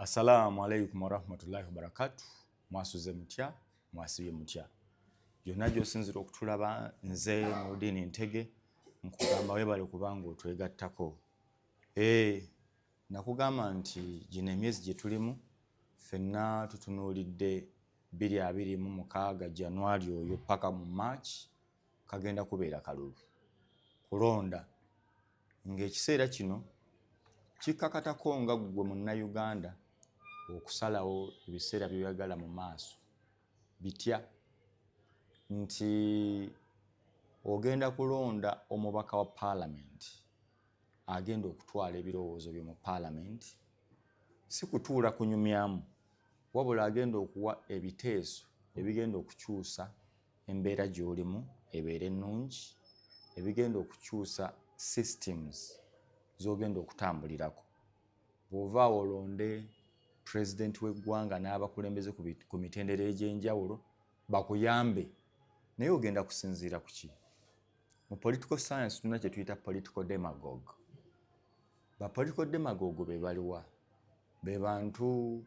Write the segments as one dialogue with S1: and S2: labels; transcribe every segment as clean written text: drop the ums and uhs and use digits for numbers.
S1: Assalamu alaikum warahmatullahi wabarakatuh. Mwasuze mutya, mwasibye mutya. Byonna gy'osinzira okutulaba nze Nodini Ntege nkugamba weebale kubanga otwegattako. Nakugamba nti gino emyezi gye tulimu ffenna tutunuulidde 2026 January oyo paka mu March kagenda kubeera kalulu. Kulonda ng'ekiseera kino kikkakatako nga ggwe Munnayuganda okusalawo ebiseera by'oyagala mu maaso bitya nti ogenda kulonda omubaka wa Parliament agenda okutwala ebirowoozo byo mu Parliament, si kutuula kunyumyamu wabula agenda okuwa ebiteeso ebigenda okukyusa embeera gy'olimu ebeera ennungi, ebigenda okukyusa systems z'ogenda okutambulirako. Bw'ova olonde president w'eggwanga n'abakulembeze ku mitendera egy'enjawulo bakuyambe, naye ogenda kusinziira ku ki? Mu political science tulina kye tuyita political demagogue. Ba political demagogue be baliwa? Be bantu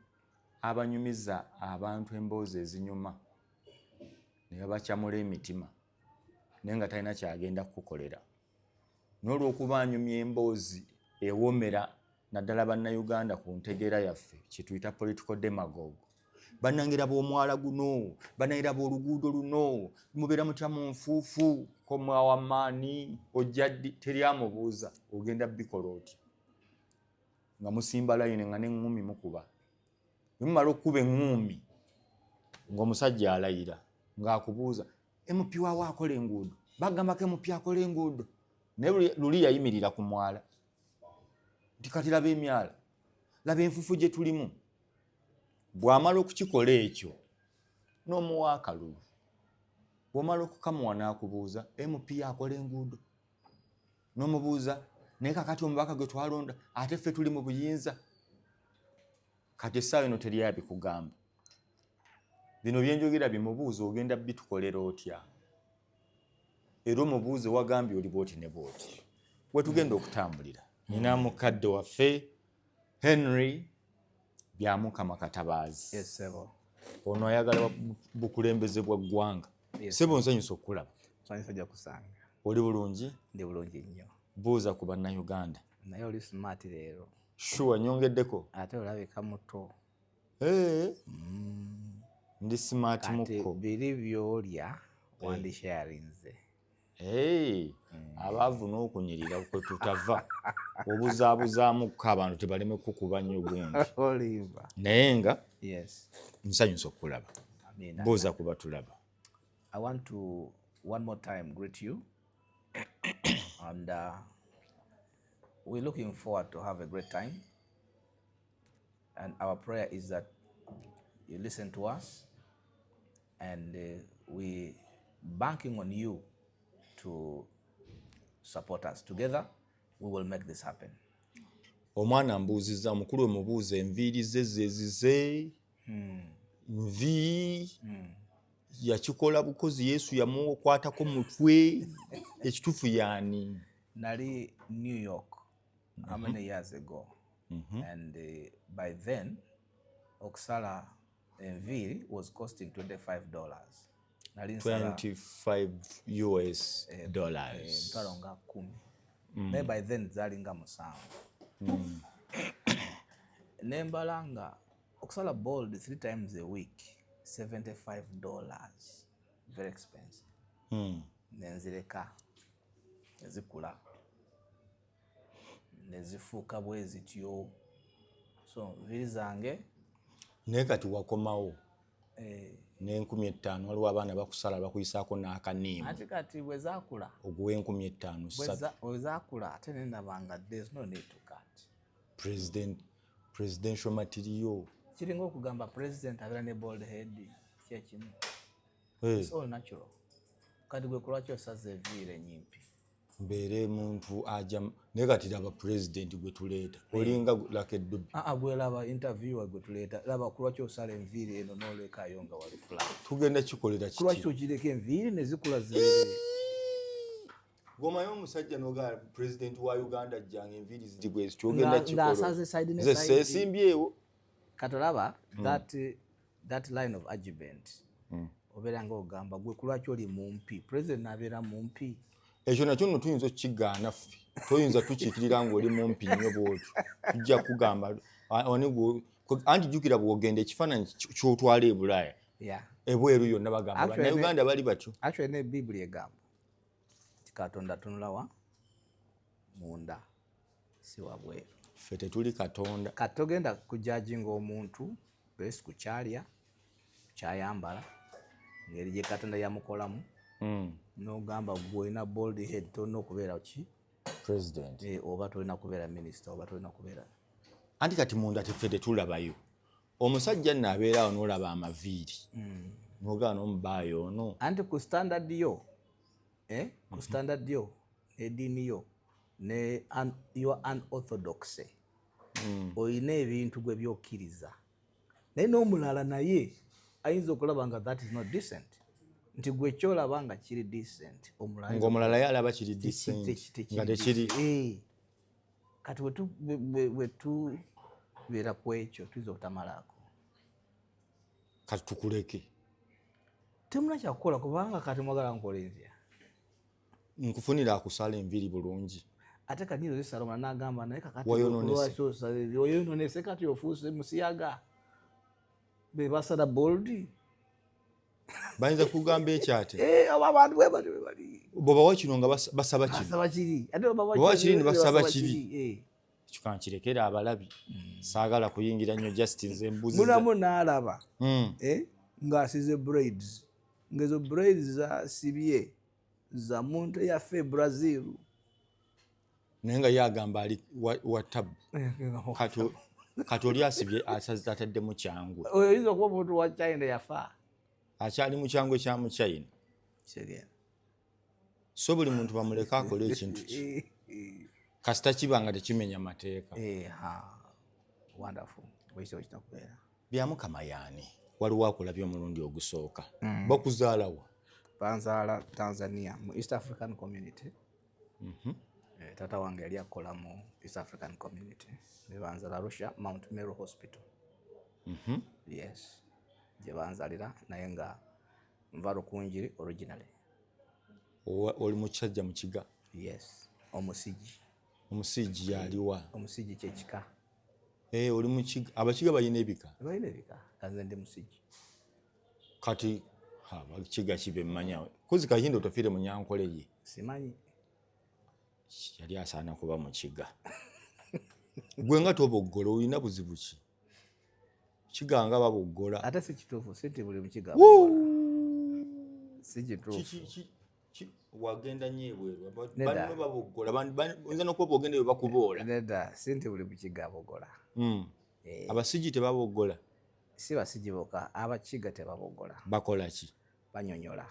S1: abanyumiza abantu emboozi ezinyuma ne babakyamula emitima naye nga talina kyagenda kukukolera. N'olw'okuba anyumya emboozi ewomera naddala bannayuganda ku ntegeera yaffe kye tuyita political demagogue. Bannangira b'omwala guno, bannangira b'oluguudo luno, mubeera mutya mu nfuufu ko mwawamaani ojja ddi? Teri amubuuza ogenda bikola otya nga musimba layini nga n'eŋŋumi mukuba. Mumala okuba eŋŋumi ng'omusajja alayira ng'akubuuza MP waawe akola enguudo, bagambako MP akola enguudo, naye luli yayimirira ku mwala nti kati laba emyala, laba enfuufu gye tulimu. Bw'amala okukikola ekyo n'omuwa akalulu, bw'omala okukamuwa n'akubuuza MP akola enguudo, n'omubuuza naye kakati omubaka gwe twalonda ate ffe tuli mu buyinza. Kati essaawa eno teri abikugamba. Bino byenjogera bimubuuza ogenda bitukolera otya? Era omubuuze wagambye oli bwoti ne bwoti. We tugenda okutambulira. Nina mukadde waffe Henry Byamukama Katabaazi.
S2: Yes, sebo.
S1: Ono ayagala bukulembeze bwa ggwanga.
S2: Yes,
S1: sebo nsanyusa okulaba.
S2: Nsanyusa kusanga.
S1: Oli bulungi?
S2: Ndi bulungi nnyo.
S1: Buuza ku Bannayuganda.
S2: Naye oli smart leero.
S1: Sure, nyongeddeko.
S2: Ate olabika muto.
S1: Ndi smart muko.
S2: Kati biri by'olya wandisharinze.
S1: Abaavu n'okunyirira kwe tutava obuzaabuzaamuko abantu tebaleme kukuba nnyo gundi.
S2: Oliva.
S1: Naye nga
S2: Yes.
S1: nsanyusa okulaba. Buuza kuba tulaba.
S2: I want to one more time greet you and we're looking forward to have a great time, and our prayer is that you listen to us, and we banking on you to support us. Together we will make this happen.
S1: Omwana mbuuziza mukulu emubuuza enviiri ze zezize nvi yakikola bukozi Yesu yamukwatako mutwe ekitufu yani.
S2: Nali New York how many years ago, and by then okusala enviiri was costing $25.
S1: $25 US dollars.
S2: Nga 10. Naye by then zalinga 7. Nembalanga okusala bold 3 times a week $75. Very expensive. Nenzireka nezikula nezifuuka bwe zityo, so nviiri zange.
S1: Naye kati wakomawo n'5,000 waliwo abaana bakusala bakuyisaako n'akaniimu.
S2: Ate kati bwe zaakula
S1: oguwa 5,000
S2: bwe zaakula ate nenabanga there's no need to cut.
S1: Presidential material.
S2: Kiringa okugamba president abeera ne bald head kyekimu. It's all natural. Kati gwe kulwaki osaze enviiri enyimpi?
S1: Mbeere muntu ajja naye kati laba president gwe tuleeta olinga like eddubi.
S2: Gwe laba interviewer gwe tuleeta laba kulwaki osala enviiri eno n'olekayo nga wali flat.
S1: Tugenda kikolera kiti.
S2: Kulwaki tokireka enviiri ne zikula zibeere?
S1: Gomayo omusajja n'ogala president wa Uganda ajjanga enviiri ziri bwe zityo ogenda kikolera.
S2: Ng'asaze side ne side.
S1: Ze seesimbyewo.
S2: katolaba that line of argument obeera ng'ogamba gwe ku lwaki oli mumpi president abeera mumpi
S1: ekyo nakyo nno tuyinza okukigaana ffe toyinza tukiikirira ng'oli mumpi nnyo bwotyo tujja kugamba anti jjukira bw'ogenda ekifaananyi ky'otwala e Bulaaya ebweru yonna bagamba bannayuganda bali batyo
S2: actually ne Biblia egamba nti Katonda atunulawa munda si wabweru
S1: ffe tetuli Katonda
S2: kati togenda kujajinga omuntu besi ku kyalya kyayambala ngeri gye Katonda yamukolamu n'ogamba gwe olina bold head tolina okubeera ki
S1: president
S2: oba tolina kubeera minister oba tolina kubeera
S1: anti kati munda teffe tetulabayo omusajja nno abeerawo n'olaba amaviiri n'ogaba n'omubaayo ono
S2: anti ku standard yo ku standard yo n'eddiini yo ne your unorthodox olina ebintu gwe byokkiriza naye n'omulala naye ayinza okulaba nga that is not decent nti gwe kyolaba nga kiri decent
S1: ng'omulala ye alaba kiri decent nga tekiri
S2: kati bwe tubeera ku ekyo tuyinza obutamalaako
S1: kati tukuleke
S2: temuna kyakukola kubanga kati mwagala nkola enzya
S1: nkufunira akusala enviri bulungi
S2: ate kati nizo zisala omulala n'agamba naye kakatioyoonese kati ofuuse musiyaga be basala boldi
S1: bayinza kugamba ekyo ate
S2: abantu bwebali
S1: bwebawa kino nga basaba kiri bwebawa kiri ne basaba kiri ekyo kankirekera abalabi saagala kuyingira nnyo justice embuzi
S2: munamu n'alaba ng'asize braids ng'ezo braids zasibye za muntu eyaffe Brazil
S1: naye nga yagamba ali wa tabu kati oli asibye ataddemu kyangwe
S2: oyo oyinza okuba omuntu wa China yafa
S1: akyali mu kyangwe kya mu China so buli muntu bamuleka akole ekintu ki kasita kiba nga tekimenya mateeka bya Mukama yaani waliwo akulabye omulundi ogusooka bakuzaalawa
S2: banzaala Tanzania mu East African Community tata wange yali akola mu East African Community ne banzaala Arusha Mount Meru Hospital yes gye banzalira naye nga nva Rukunjiri originally
S1: oli mukyajja mu kiga
S2: yes omusigi
S1: yaliwa
S2: omusigi kyekika
S1: oli mu kiga abakiga balina ebika
S2: kanze ndi musigi
S1: kati kiga kibe mmanya kozi kayindo otofiire mu Nyankole ye
S2: simanyi
S1: yali asaana kuba mu kiga gwe nga toboggola olina buzibu ki kiganga baboggola
S2: ate si kituufu si nti buli mukiga si kituufu
S1: wagenda nnyo ebweru banno baboggola oyinza n'okuba ogenda bwe bakuboola
S2: nedda si nti buli mukiga aboggola
S1: abasigi tebaboggola
S2: si basigi bokka abakiga tebaboggola
S1: bakola ki
S2: banyonyola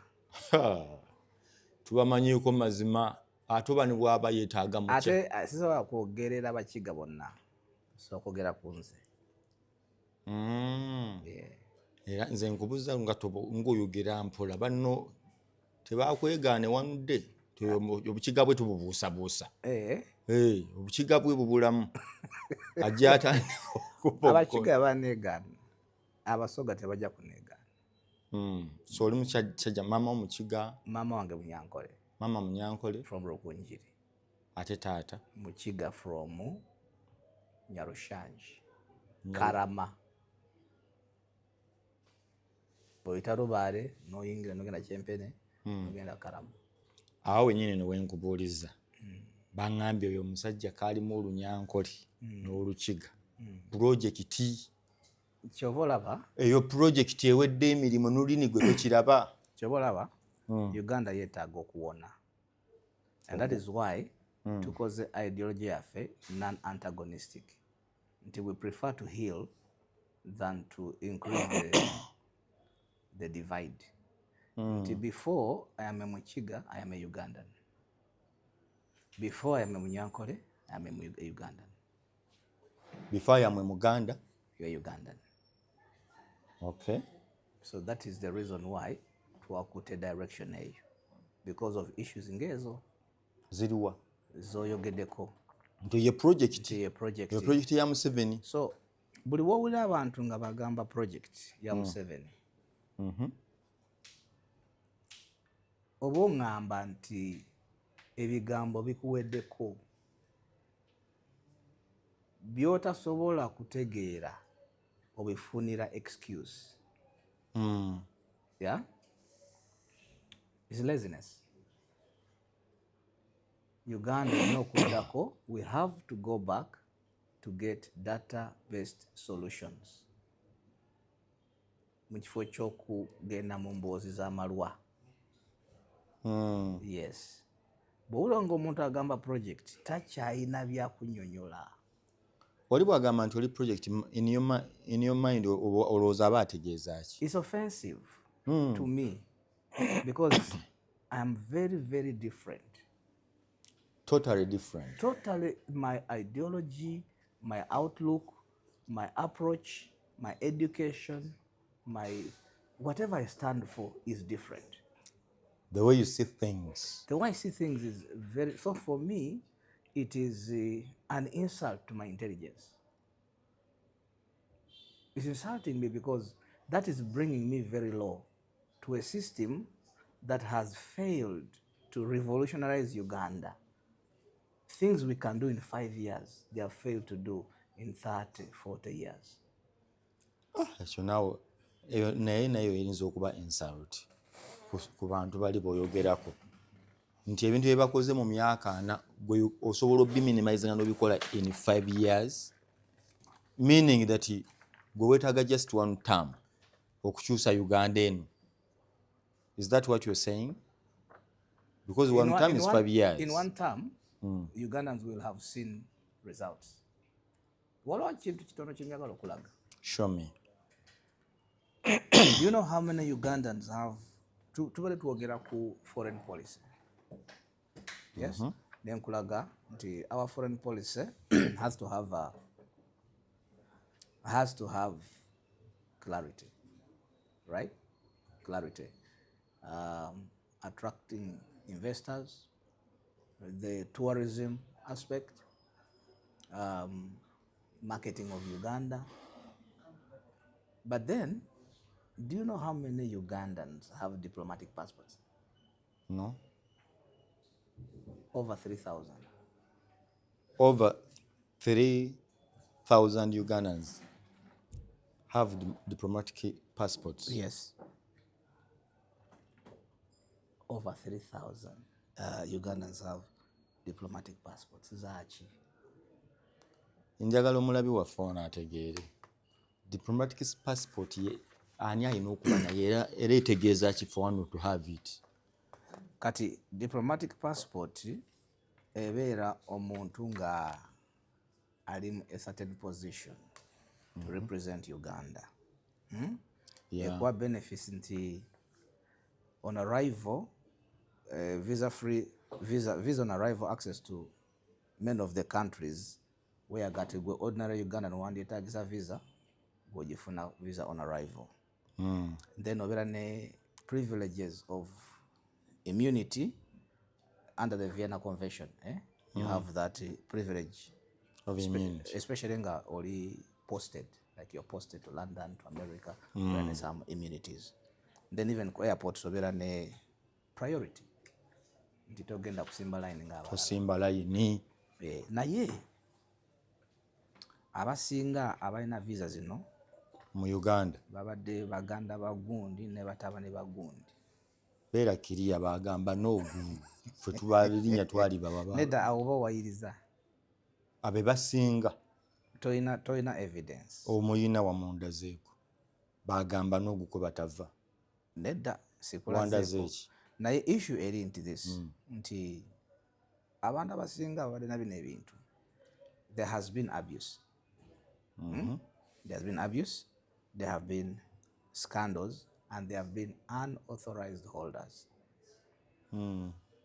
S1: tubamanyiiko mazima ate oba ne bwaba yeetaaga mukya
S2: ate sisobola kwogerera abakiga bonna sobola kwogera ku nze
S1: era nze nkubuza ng'oyogera mpola banno tebakwegaane wanudde obukiga bwe tububuusabuusa obukiga bwe bubulamu ajja atandika
S2: abakiga baneegaana abasoga tebajja kuneegaana
S1: so oli mukyajja maama omukiga
S2: maama wange Munyankole
S1: maama Munyankole
S2: from Rukunjiri
S1: ate taata
S2: mukiga from Nyarushanji Karama bw'oyita Lubaale n'oyingira n'ogenda Kyempene n'ogenda Karama
S1: awo wennyini ne wenkubuuliza baŋŋambye oyo omusajja kaalimu Olunyankole n'Olukiga pulojekiti
S2: ky'oba olaba
S1: eyo pulojekiti ewedde emirimu n'olulimi gwe tokiraba
S2: ky'oba olaba Uganda yeetaaga okuwona and that is why tukoze ideology yaffe non-antagonistic nti we prefer to heal than to increase the divide nti before I am a Mukiga I am a Ugandan, before I am a Munyankole I am a Ugandan,
S1: before I am a Muganda
S2: you are Ugandan.
S1: Okay,
S2: so that is the reason why twakute direction eyo because of issues ngezo
S1: ziriwa
S2: zoyogeddeko
S1: nti ye project ya Museveni
S2: so buli wowulira abantu nga bagamba project ya Museveni oba oŋŋamba nti ebigambo bikuweddeko by'otasobola kutegeera obifunira excuse. Yeah? It's laziness. Uganda n'okuddako, we have to go back to get data-based solutions. Mu kifo ky'okugenda mu mboozi z'amalwa. Yes. Bw'owulira ng'omuntu agamba project takyayina byakunnyonnyola.
S1: Oli bw'agamba nti oli project in your mind olowooza aba ategeeza ki?
S2: It's offensive to me because I am very, very different.
S1: Totally different.
S2: Totally, my ideology, my outlook, my approach, my education, my whatever I stand for is different.
S1: The way you see things.
S2: The way I see things is very, so for me, it is an insult to my intelligence. It's insulting me because that is bringing me very low to a system that has failed to revolutionize Uganda. Things we can do in 5 years, they have failed to do in 30, 40 years.
S1: Ekyo naawe nayo eyinza okuba insult ku bantu bali b'oyogerako nti ebintu bye bakoze mu myaka 4 gwe osobola obiminimizinga n'obikola in 5 years, meaning that gwe weetaaga just one term okukyusa Uganda eno. Is that what you're saying? Because one term is 5 years.
S2: In one term, Ugandans will have seen results. Waliwo kintu kitono kye njagala okulaga.
S1: Show me.
S2: Do you know how many Ugandans have tubale tuwogera ku foreign policy? Yes? Then kulaga nti our foreign policy has to have clarity, right? Clarity. Attracting investors, the tourism aspect, marketing of Uganda. But then, do you know how many Ugandans have diplomatic passports?
S1: No.
S2: Over 3,000.
S1: Over 3,000 Ugandans have diplomatic passports.
S2: Yes. Over 3,000 Ugandans have diplomatic passports. Zachi.
S1: Njagala omulabi waffe ono ategeere. Diplomatic passport ye ani alina okuba naye era etegeeza ki for one to have it.
S2: Kati diplomatic passport ebeera omuntu nga ali mu a certain position to represent Uganda. Ekuwa benefits nti on arrival, visa on arrival access to many of the countries where got ordinary Ugandan wandyetaagisa visa gwogifuna visa on arrival. Then obeera ne privileges of immunity under the Vienna Convention. You have that privilege
S1: Of immunity.
S2: Especially nga oli posted, like you're posted to London, to America, there are some immunities. Then even ku airport obeera ne priority. Nti togenda kusimba line ng'abalala.
S1: Kusimba line.
S2: Naye abasinga abalina visa zino
S1: mu Uganda
S2: babadde baganda bagundi ne bataba ne bagundi.
S1: Beera kiriya bagamba n'ogundi ffe tubalinya twali baba.
S2: Nedda awo oba wayiriza.
S1: Abe basinga.
S2: Toyina evidence.
S1: Omuyina wamundazeeko. Bagamba n'oguko batava.
S2: Nedda sikulazeeko. Naye issue eri nti this. Nti abantu abasinga babadde na bino ebintu. There has been abuse. There has been abuse. There have been scandals. And there have been unauthorized holders.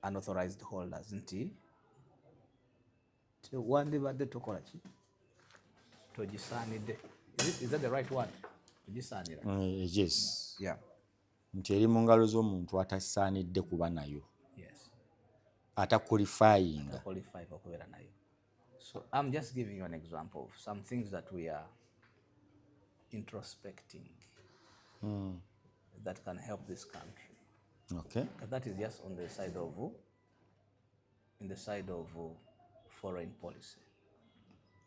S2: Unauthorized holders. Nti wandibadde tukola ki? Togisaanidde. Is that the right word? Togisaanira.
S1: Yes.
S2: Yeah.
S1: Nti eri mu ngalo z'omuntu atasaanidde kuba nayo.
S2: Yes.
S1: Ataqualifying.
S2: Qualify for kubeera nayo. So I'm just giving you an example of some things that we are introspecting that can help this country.
S1: Okay.
S2: But that is just on the side of foreign policy.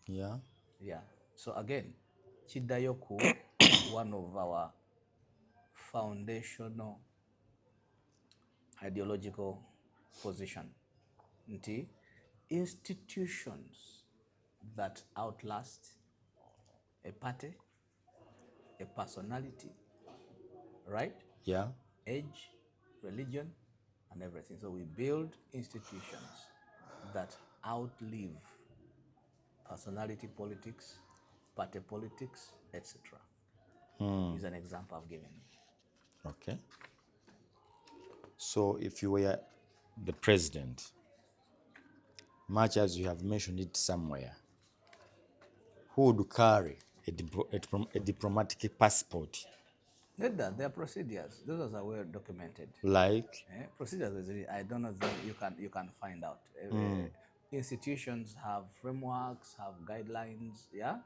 S1: Yeah.
S2: Yeah. So again, kiddayo ku one of our foundational ideological position nti institutions that outlast a party, a personality, right?
S1: Yeah.
S2: Age, religion, and everything. So we build institutions that outlive personality politics, party politics, etc. Is an example I've given you.
S1: Okay. So if you were the president, much as you have mentioned it somewhere, who would carry a diplomatic passport?
S2: There are procedures. Those are well documented.
S1: Like?
S2: Procedures is really, I don't know if you can find out. Institutions have frameworks, have guidelines, yeah,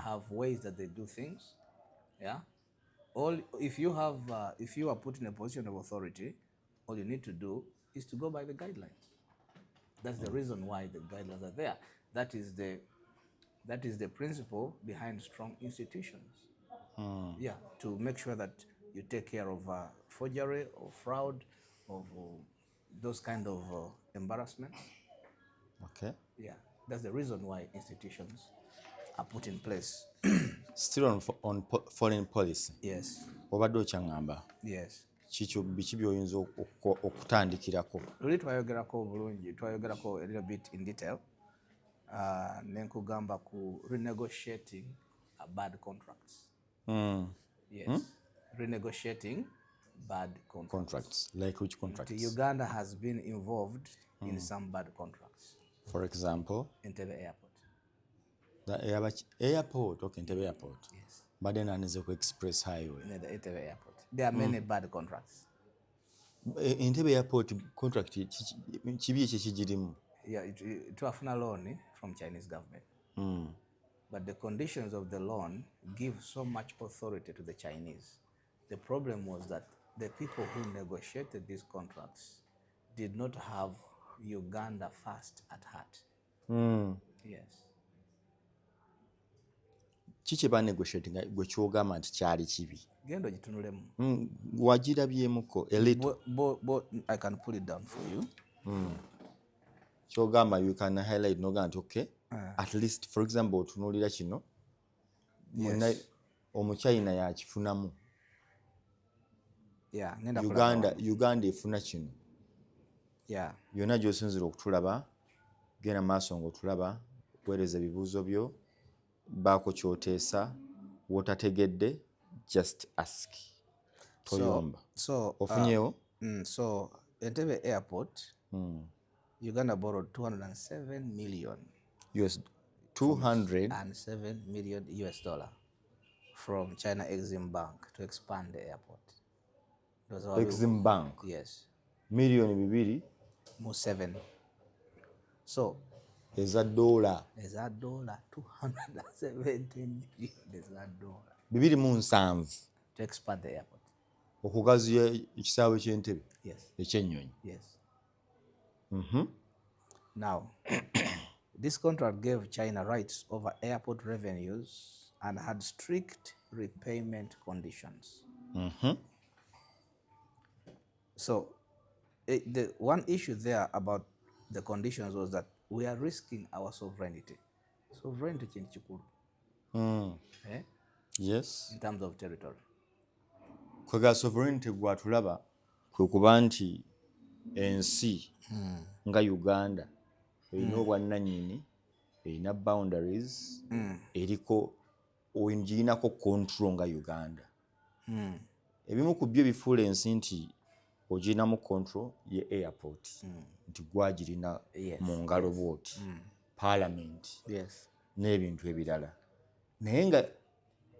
S2: have ways that they do things, yeah. All if you are put in a position of authority, all you need to do is to go by the guidelines. That's the reason why the guidelines are there. That is the principle behind strong institutions. Yeah, to make sure that you take care of forgery or fraud, of those kind of embarrassments.
S1: Okay.
S2: Yeah, that's the reason why institutions are put in place.
S1: Still on foreign policy.
S2: Yes.
S1: Obadde okyangamba.
S2: Yes.
S1: Biki by'oyinza okutandikirako?
S2: Luli twayogerako bulungi, twayogerako a little bit in detail. Nenkugamba ku renegotiating bad contracts. Yes. Renegotiating bad contracts.
S1: Like which contracts?
S2: Uganda has been involved in some bad contracts.
S1: For example?
S2: Entebbe Airport.
S1: The airport, okay, Entebbe Airport.
S2: Yes.
S1: But then Anizeko Express Highway.
S2: The Entebbe Airport. There are many bad contracts.
S1: Entebbe Airport contract, kibi ekyo kigirimu?
S2: Yeah, it was a loan from Chinese government. But the conditions of the loan give so much authority to the Chinese. The problem was that the people who negotiated these contracts did not have Uganda first at heart. Yes.
S1: Kiki banegotiating gwe kyogamba nti kyali kibi?
S2: Gendo gitunulemu.
S1: Wagirabyemuko a little.
S2: I can pull it down for you.
S1: Kyogamba you can highlight noga nti okay. At least for example otunuulira kino.
S2: Yes.
S1: Omuchina yakifunamu.
S2: Yeah,
S1: Uganda efuna kino.
S2: Yeah.
S1: Byonna gy'osinzira okutulaba, genda maaso ng'otulaba, weereza ebibuuzo byo, baako ky'oteesa, w'otategedde, just ask. Toyomba.
S2: So
S1: ofunyeewo?
S2: So Entebbe Airport, Uganda borrowed 207 million. $207 million from China Exim Bank to expand the airport.
S1: Exim Bank?
S2: Yes.
S1: $207
S2: million. So
S1: eza $270 million.
S2: To expand the airport.
S1: Okugaziya ekisaawe ky'Entebbe?
S2: Yes.
S1: Ekyennyonyi?
S2: Yes. Now, this contract gave China rights over airport revenues and had strict repayment conditions. So, the one issue there about the conditions was that we are risking our sovereignty. Sovereignty change chikuru.
S1: Yes.
S2: In terms of territory.
S1: Kwega sovereignty gwatulaba kwe kuba nti ensi nga Uganda erina obwannannyini, erina boundaries, eriko ogirinako control nga Uganda. Ebimu ku byo bifuula ensi nti ogirinamu control ye airport, nti gwagirina mu ngalo bwoti, parliament, n'ebintu ebirala. Naye nga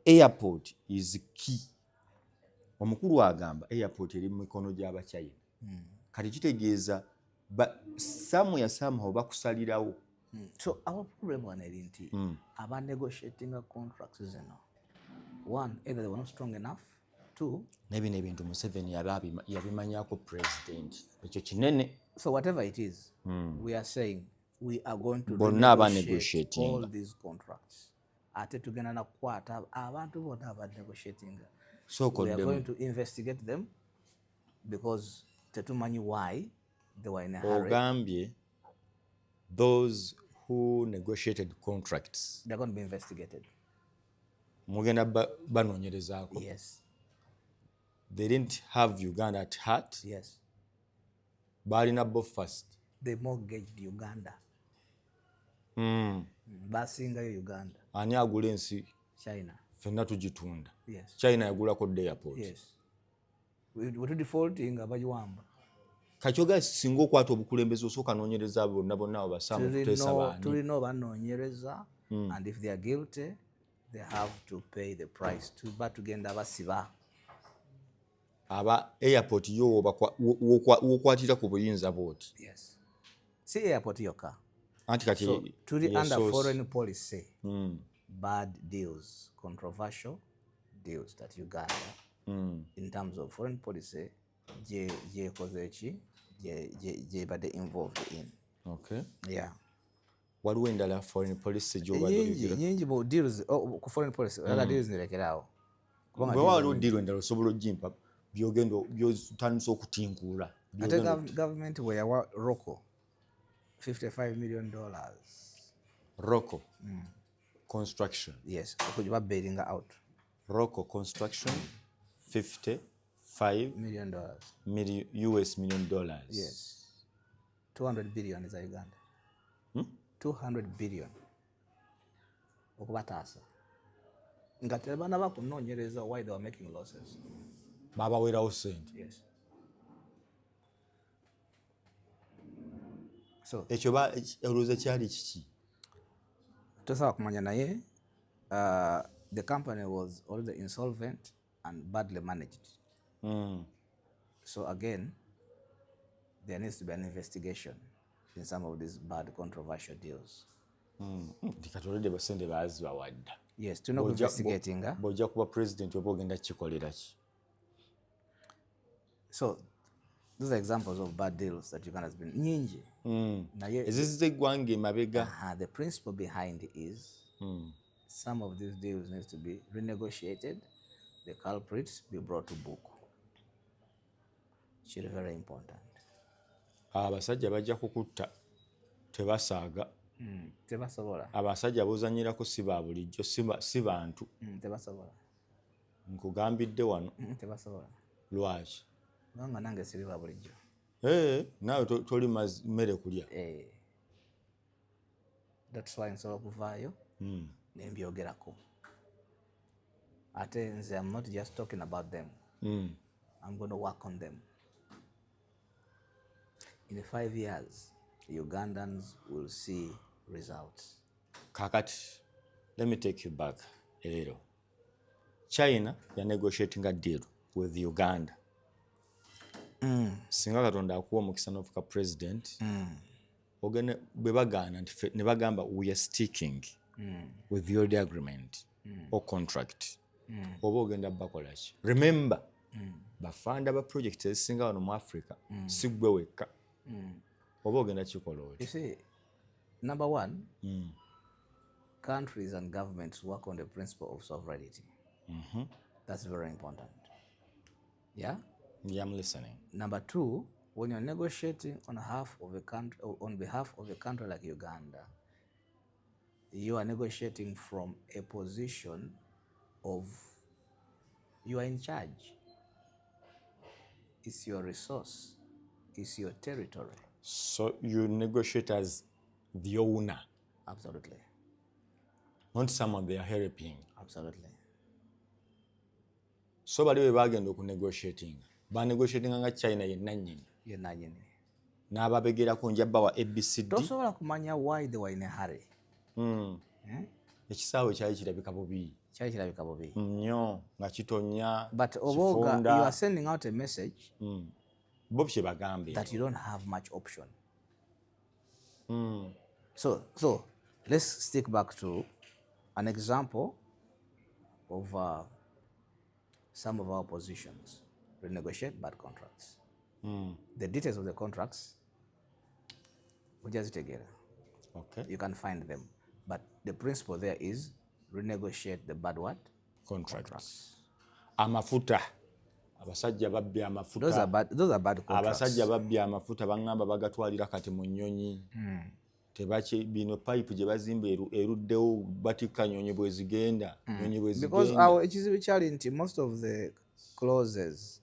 S1: airport is key. Omukulu agamba airport eri mu mikono gy'Abachina. Kati kitegeeza somehow bakusalirawo.
S2: So our problem one nti aba negotiating contracts zino one, either they were not strong enough. Two,
S1: nebino ebintu Museveni yabimanyako president ekyo kinene.
S2: So whatever it is, we are saying we are going to
S1: bonna
S2: renegotiate all these contracts. Ate tugenda na kukwata abantu bonna negotiating. We are going to investigate them because tetumanyi why they were in a hurry.
S1: Ogambye those who negotiated contracts,
S2: they're going to be investigated.
S1: Mugenda banoonyerezaako.
S2: Yes.
S1: They didn't have Uganda at heart.
S2: Yes.
S1: Balina bo first.
S2: They mortgaged Uganda. Basingayo Uganda.
S1: Ani agula ensi?
S2: China.
S1: Fenna tugitunda.
S2: Yes.
S1: China yagulako the airport.
S2: Yes. We're defaulting abayiwamba.
S1: Kachoga singa okwata obukulembeze osooka noonyereza abo bonna abo basaamu kuteesa baani.
S2: Tulina obanoonyereza, and if they are guilty, they have to pay the price. Batugenda basiba.
S1: Aba airport yo wokwatira ku buyinza bwoti.
S2: Yes. Si airport yokka.
S1: Anti kati
S2: so tuli under foreign policy. Bad deals, controversial deals that Uganda in terms of foreign policy je kozechi je bade involved in.
S1: Okay.
S2: Yeah.
S1: Waliwo endala foreign policy
S2: nyingi bo deals ku foreign policy other deals nirekerawo.
S1: Bwe waliwo deal endala osobola ogimpa byogendo byotandisa okutinkuula.
S2: Ate government we are Roko $55 million.
S1: Roko construction.
S2: Yes, okujiba bailing out.
S1: Roko construction $55 million. US million.
S2: Yes. 200 billion is Uganda. 200 billion. Okubataasa. Nga tebana bakunoonyereza why they were making losses.
S1: Baba werawo sente.
S2: Yes. So
S1: ekyo olowooza kyali kiki?
S2: Tosobola kumanya naye the company was already insolvent and badly managed. So again, there needs to be an investigation in some of these bad controversial deals.
S1: Ndikatolede basente bazibawadda.
S2: Yes, tulina investigating.
S1: Bw'ojja kuba president oba ogenda kikolera ki?
S2: So those are examples of bad deals that Uganda has been nyingi.
S1: Eziziza eggwanga emabega.
S2: The principle behind it is some of these deals needs to be renegotiated, the culprits be brought to book. It's very important.
S1: Abasajja bajja kukutta tebasaaga.
S2: Tebasobola.
S1: Abasajja bozanyirako si ba bulijjo si bantu.
S2: Tebasobola.
S1: Nkugambidde wano.
S2: Tebasobola.
S1: Lwaki?
S2: Nga nange siri ba bulijjo.
S1: Naawe toli mmere kulya.
S2: That's why nsobola okuvaayo ne mbyogerako. Ate nze I'm not just talking about them. I'm going to work on them. In 5 years, Ugandans will see results.
S1: Kakati, let me take you back a little. China, they're negotiating a deal with Uganda. Singa Katonda akuwa omukisa n'ofuuka president, ogende bwe bagaana ne bagamba we are sticking with your agreement or contract. Oba ogenda bakola ki? Remember, bafanda ba project ezisinga wano mu Africa si gwe wekka. Oba ogenda kikola oti?
S2: You see, number one, countries and governments work on the principle of sovereignty. That's very important. Yeah?
S1: Yeah, I'm listening.
S2: Number two, when you're negotiating on behalf of a country like Uganda, you are negotiating from a position of you are in charge. It's your resource. It's your territory.
S1: So you negotiate as the owner.
S2: Absolutely.
S1: Not someone they are helping.
S2: Absolutely.
S1: So bali we bagenda okunegotiating. Negotiating nga China yenna nnyini. N'ababegerako njabba wa ABCD.
S2: Tosobola kumanya why they were in a hurry.
S1: Ekisaawe kyali kirabika bubi. Nnyo nga kitonya.
S2: But oboga, you are sending out a message
S1: bo kye bagambye
S2: that you don't have much option. So let's stick back to an example of some of our positions, renegotiate bad contracts. The details of the contracts, we just together.
S1: Okay.
S2: You can find them. But the principle there is renegotiate the bad what?
S1: Contracts. Amafuta. Abasajja babbye amafuta.
S2: Those are bad contracts.
S1: Abasajja babbye amafuta bangamba bagatwalira kati mu nnyonyi. Tebache bino pipe gye bazimba eruddewo batika nnyonyi bwe zigenda. Nnyonyi bwe zigenda.
S2: Because our Etiisa challenge, most of the clauses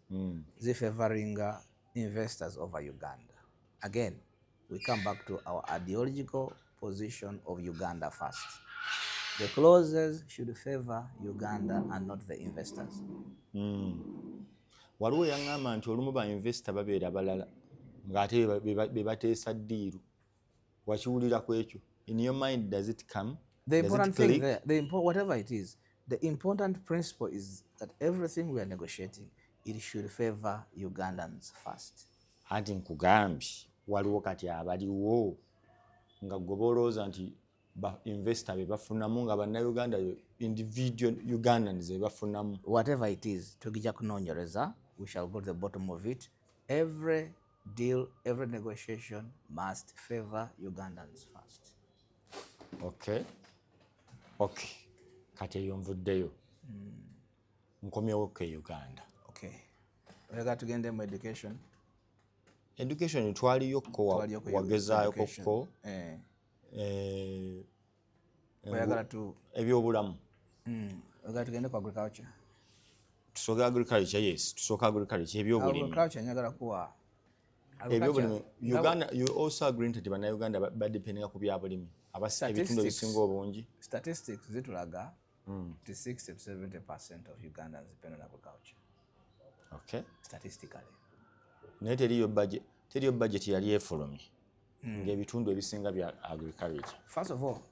S2: they favoring investors over Uganda. Again, we come back to our ideological position of Uganda first. The clauses should favor Uganda and not the investors.
S1: Waliwo yaŋŋamba nti olumu ba investor babeera balala ng'ate be bateesa ddiiru. Wakiwulira ku ekyo? In your mind, does it come?
S2: The important thing there, whatever it is, the important principle is that everything we are negotiating, it should favor Ugandans first.
S1: Anti nkugambye waliwo kati abaliwo nga gwe olowooza nti ba investor be bafunamu nga bannayuganda individual Ugandans be bafunamu.
S2: Whatever it is, tugija kunoonyereza, we shall go to the bottom of it. Every deal, every negotiation must favor Ugandans first.
S1: Okay. Kati eyo nvuddeyo. Nkomyewo ke Uganda.
S2: Okay. Oyagala tugende mu education?
S1: Education twaliyokko wagezaayo ko.
S2: Oyagala tu
S1: ebyobulamu.
S2: Oyagala tugende ku agriculture?
S1: Tusooka agriculture, yes. Tusooka agriculture ebyobulimi.
S2: Agriculture njagala kuwa.
S1: Ebyobulimi. Uganda, you also agree nti bannayuganda badependinga ku byabulimi. Ebitundu ebisinga obungi.
S2: Statistics zitulaga 60 to 70% of Ugandans depend on agriculture.
S1: Okay.
S2: Statistically.
S1: Naye teriyo budget yali efulumye ng'ebitundu ebisinga bya agriculture.
S2: First of all,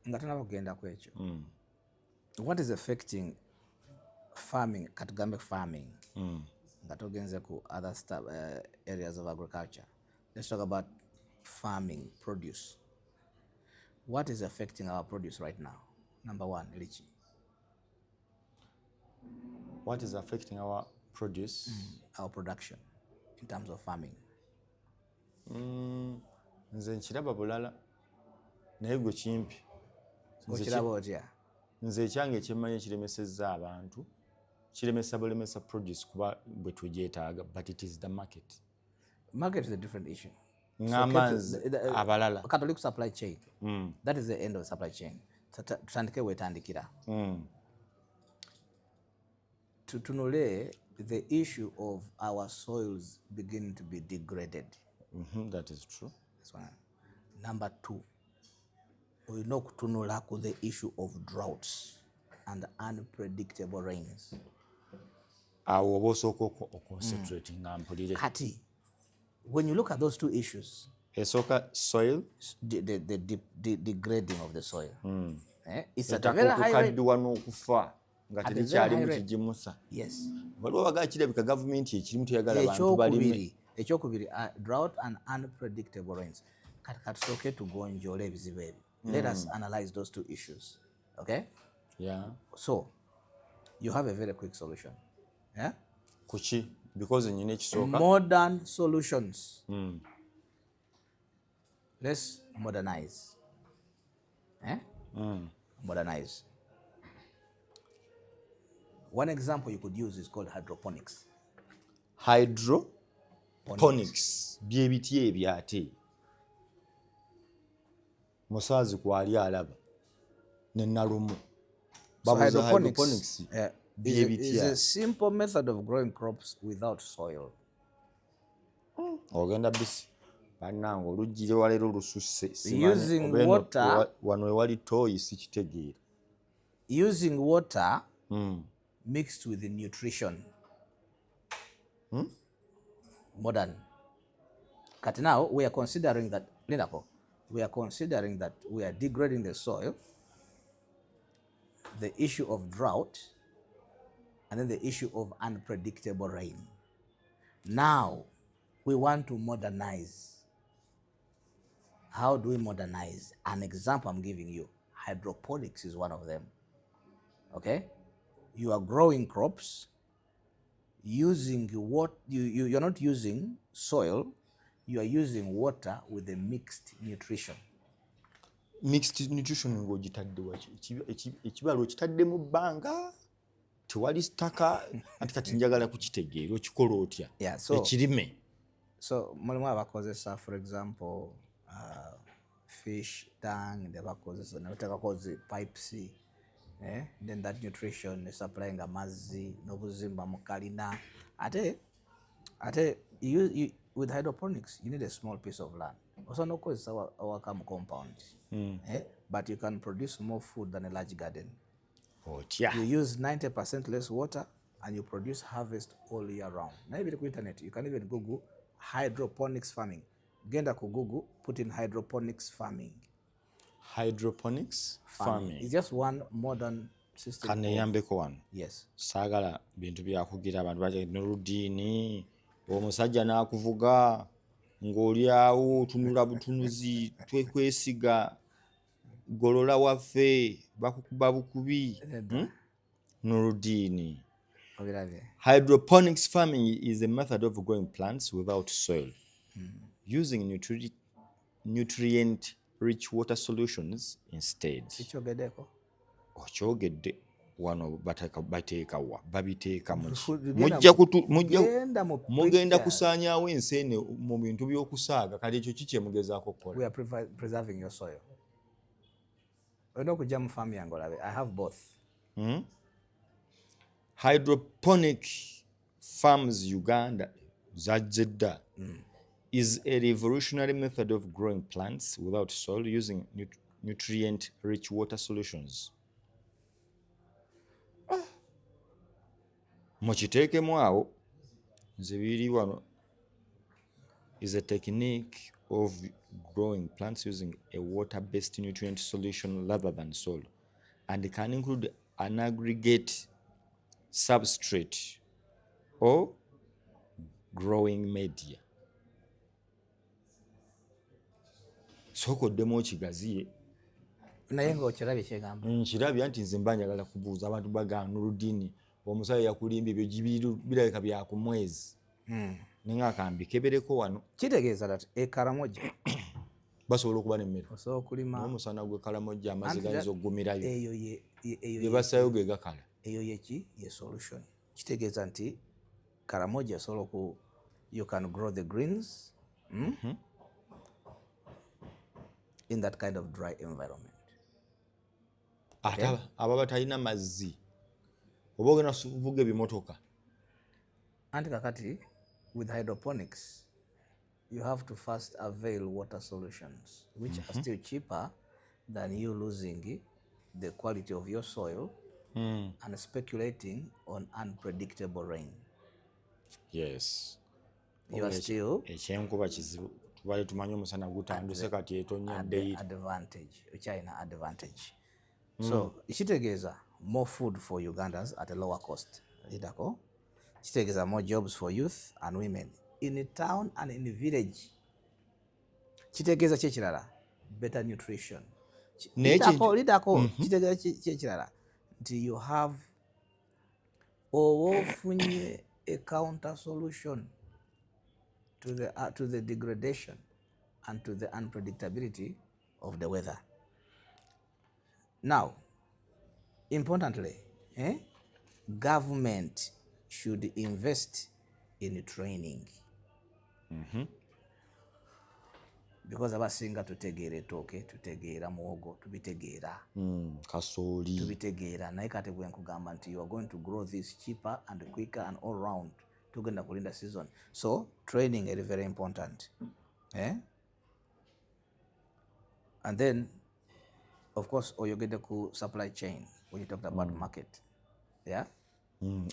S2: nga tunaba kugenda ku ekyo. What is affecting farming, katugambe farming, nga togenze ku other areas of agriculture. Let's talk about farming, produce. What is affecting our produce right now? Number one, Lichi.
S1: What is affecting our produce?
S2: Our production in terms of farming.
S1: Nze nkiraba bulala naye gwe kimpi.
S2: Okiraba otya?
S1: Nze ekyange ekyemanyi kiremesezza abantu, kiremesa bulemesa produce kuba bwe tugyetaaga, but it is the market.
S2: Market is a different issue.
S1: Ng'amanzi abalala.
S2: Catholic supply chain. That is the end of the supply chain. Tutandike wetandikira. Tutunule the issue of our soils beginning to be degraded.
S1: That is true.
S2: That's one. Number two, we know kutunula ku the issue of droughts and unpredictable rains.
S1: Awo oba osooka concentrating nga mpulire.
S2: Kati, when you look at those two issues,
S1: esooka soil,
S2: the degrading of the soil, it's at a very high rate.
S1: Okukaddiwa n'okufa nga terikyalimu kigimusa.
S2: Yes.
S1: Waliwo bagala kirabika gavumenti ekirimu teyagala bantu balime.
S2: Ekyokubiri, drought and unpredictable rains. Katusooke tugonjoola ebizibu ebyo. Let us analyze those two issues. Okay?
S1: Yeah.
S2: So, you have a very quick solution. Yeah?
S1: Kuki? Because nyine ekisooka.
S2: Modern solutions. Let's modernize. Modernize. One example you could use is called hydroponics.
S1: Hydroponics. Byebiti ebyate. Musaazi kwali alaba. Ne nalumu.
S2: So hydroponics is a simple method of growing crops without soil.
S1: Ogenda bisi. Bannange oluggi lwaleero lususse.
S2: Using water.
S1: Wano ewali toyi sikitegeera.
S2: Using water mixed with the nutrition. Modern. But now we are considering that, we are degrading the soil, the issue of drought, and then the issue of unpredictable rain. Now we want to modernize. How do we modernize? An example I'm giving you, hydroponics is one of them. Okay? You are growing crops using what you're not using soil, you are using water with a mixed nutrition.
S1: Mixed nutrition ng'ogitadde ekibalo okitadde mu bbanga tewali ttaka ati kati njagala kukitegeera okikola otya ekirime.
S2: So mulimu abakozesa for example fish tank nebakozesa nebateekako zi pipes then that nutrition supplying amazzi n'obuzimba mu kalina ate you with hydroponics you need a small piece of land osobola n'okukozesa awaka mu compound but you can produce more food than a large garden. You use 90% less water and you produce harvest all year round. Now biri ku internet you can even google hydroponics farming. Genda ku Google, put in hydroponics farming.
S1: Hydroponics farming.
S2: It's just one modern system.
S1: Kaneyambeko wano.
S2: Yes.
S1: Saagala bintu byakugira abantu baje n'oludiini omusajja n'akuvuga ng'oli awo otunula butunuzi twekwesiga golola waffe bakukuba bukubi n'oludiini. Hydroponics farming is a method of growing plants without soil. Using nutrient-rich water solutions instead. Okyogedde wano bateeka wa babiteeka mugenda kusaanyaawo enseene mu bintu by'okusaaga kati ekyo kiki mugezaako okukola?
S2: We are preserving your soil. Olina okujja mu farm yange olabe. I have both.
S1: Hydroponic farms Uganda zajjedda is a revolutionary method of growing plants without soil using nutrient-rich water solutions. Mukiteekemu awo nze biri wano is a technique of growing plants using a water-based nutrient solution rather than soil and can include an aggregate substrate or growing media. Sokoddemu okigaziye
S2: naye ng'okirabye kyegamba
S1: nkirabya nti nze mba njagala kubuuza abantu bagaana oludiini omusaayi yakulimbye ebyo birabika bya ku mwezi nenga akambikebereko wano
S2: kitegeeza that ekaramoja
S1: basobola okuba n'emmere
S2: osobola okulima
S1: n'omusana gwe karamoja amazzi gayinza okugumirayo
S2: eyo
S1: basayo ge gakala
S2: eyo ye solution. Kitegeeza nti karamoja osobola you can grow the greens in that kind of dry environment.
S1: Ate ababa talina mazzi oba ogenda kuvuga ebimotoka.
S2: Anti kakati with hydroponics you have to first avail water solutions which are still cheaper than you losing the quality of your soil and speculating on unpredictable rain.
S1: Yes.
S2: You are still
S1: ekyenkuba kizibu tubale tumanyi omusana gutanduse kati etonyedde
S2: advantage. So kitegeeza more food for Ugandans at a lower cost. Kitegeeza more jobs for youth and women in a town and in a village. Kitegeeza kyekirala better nutrition. Lidako kitegeeza kyekirala nti you have ofunye a counter solution to the degradation and to the unpredictability of the weather. Now, importantly, government should invest in training. Because abasinga tutegeera ettooke, tutegeera muwogo, tubitegeera.
S1: Kasooli.
S2: Tubitegeera. Naye kati bwe nkugamba nti you are going to grow this cheaper and quicker and all round. Tugenda kulinda season. So, training is very important. And then, of course, oyogedde ku supply chain when you talked about market. Yeah?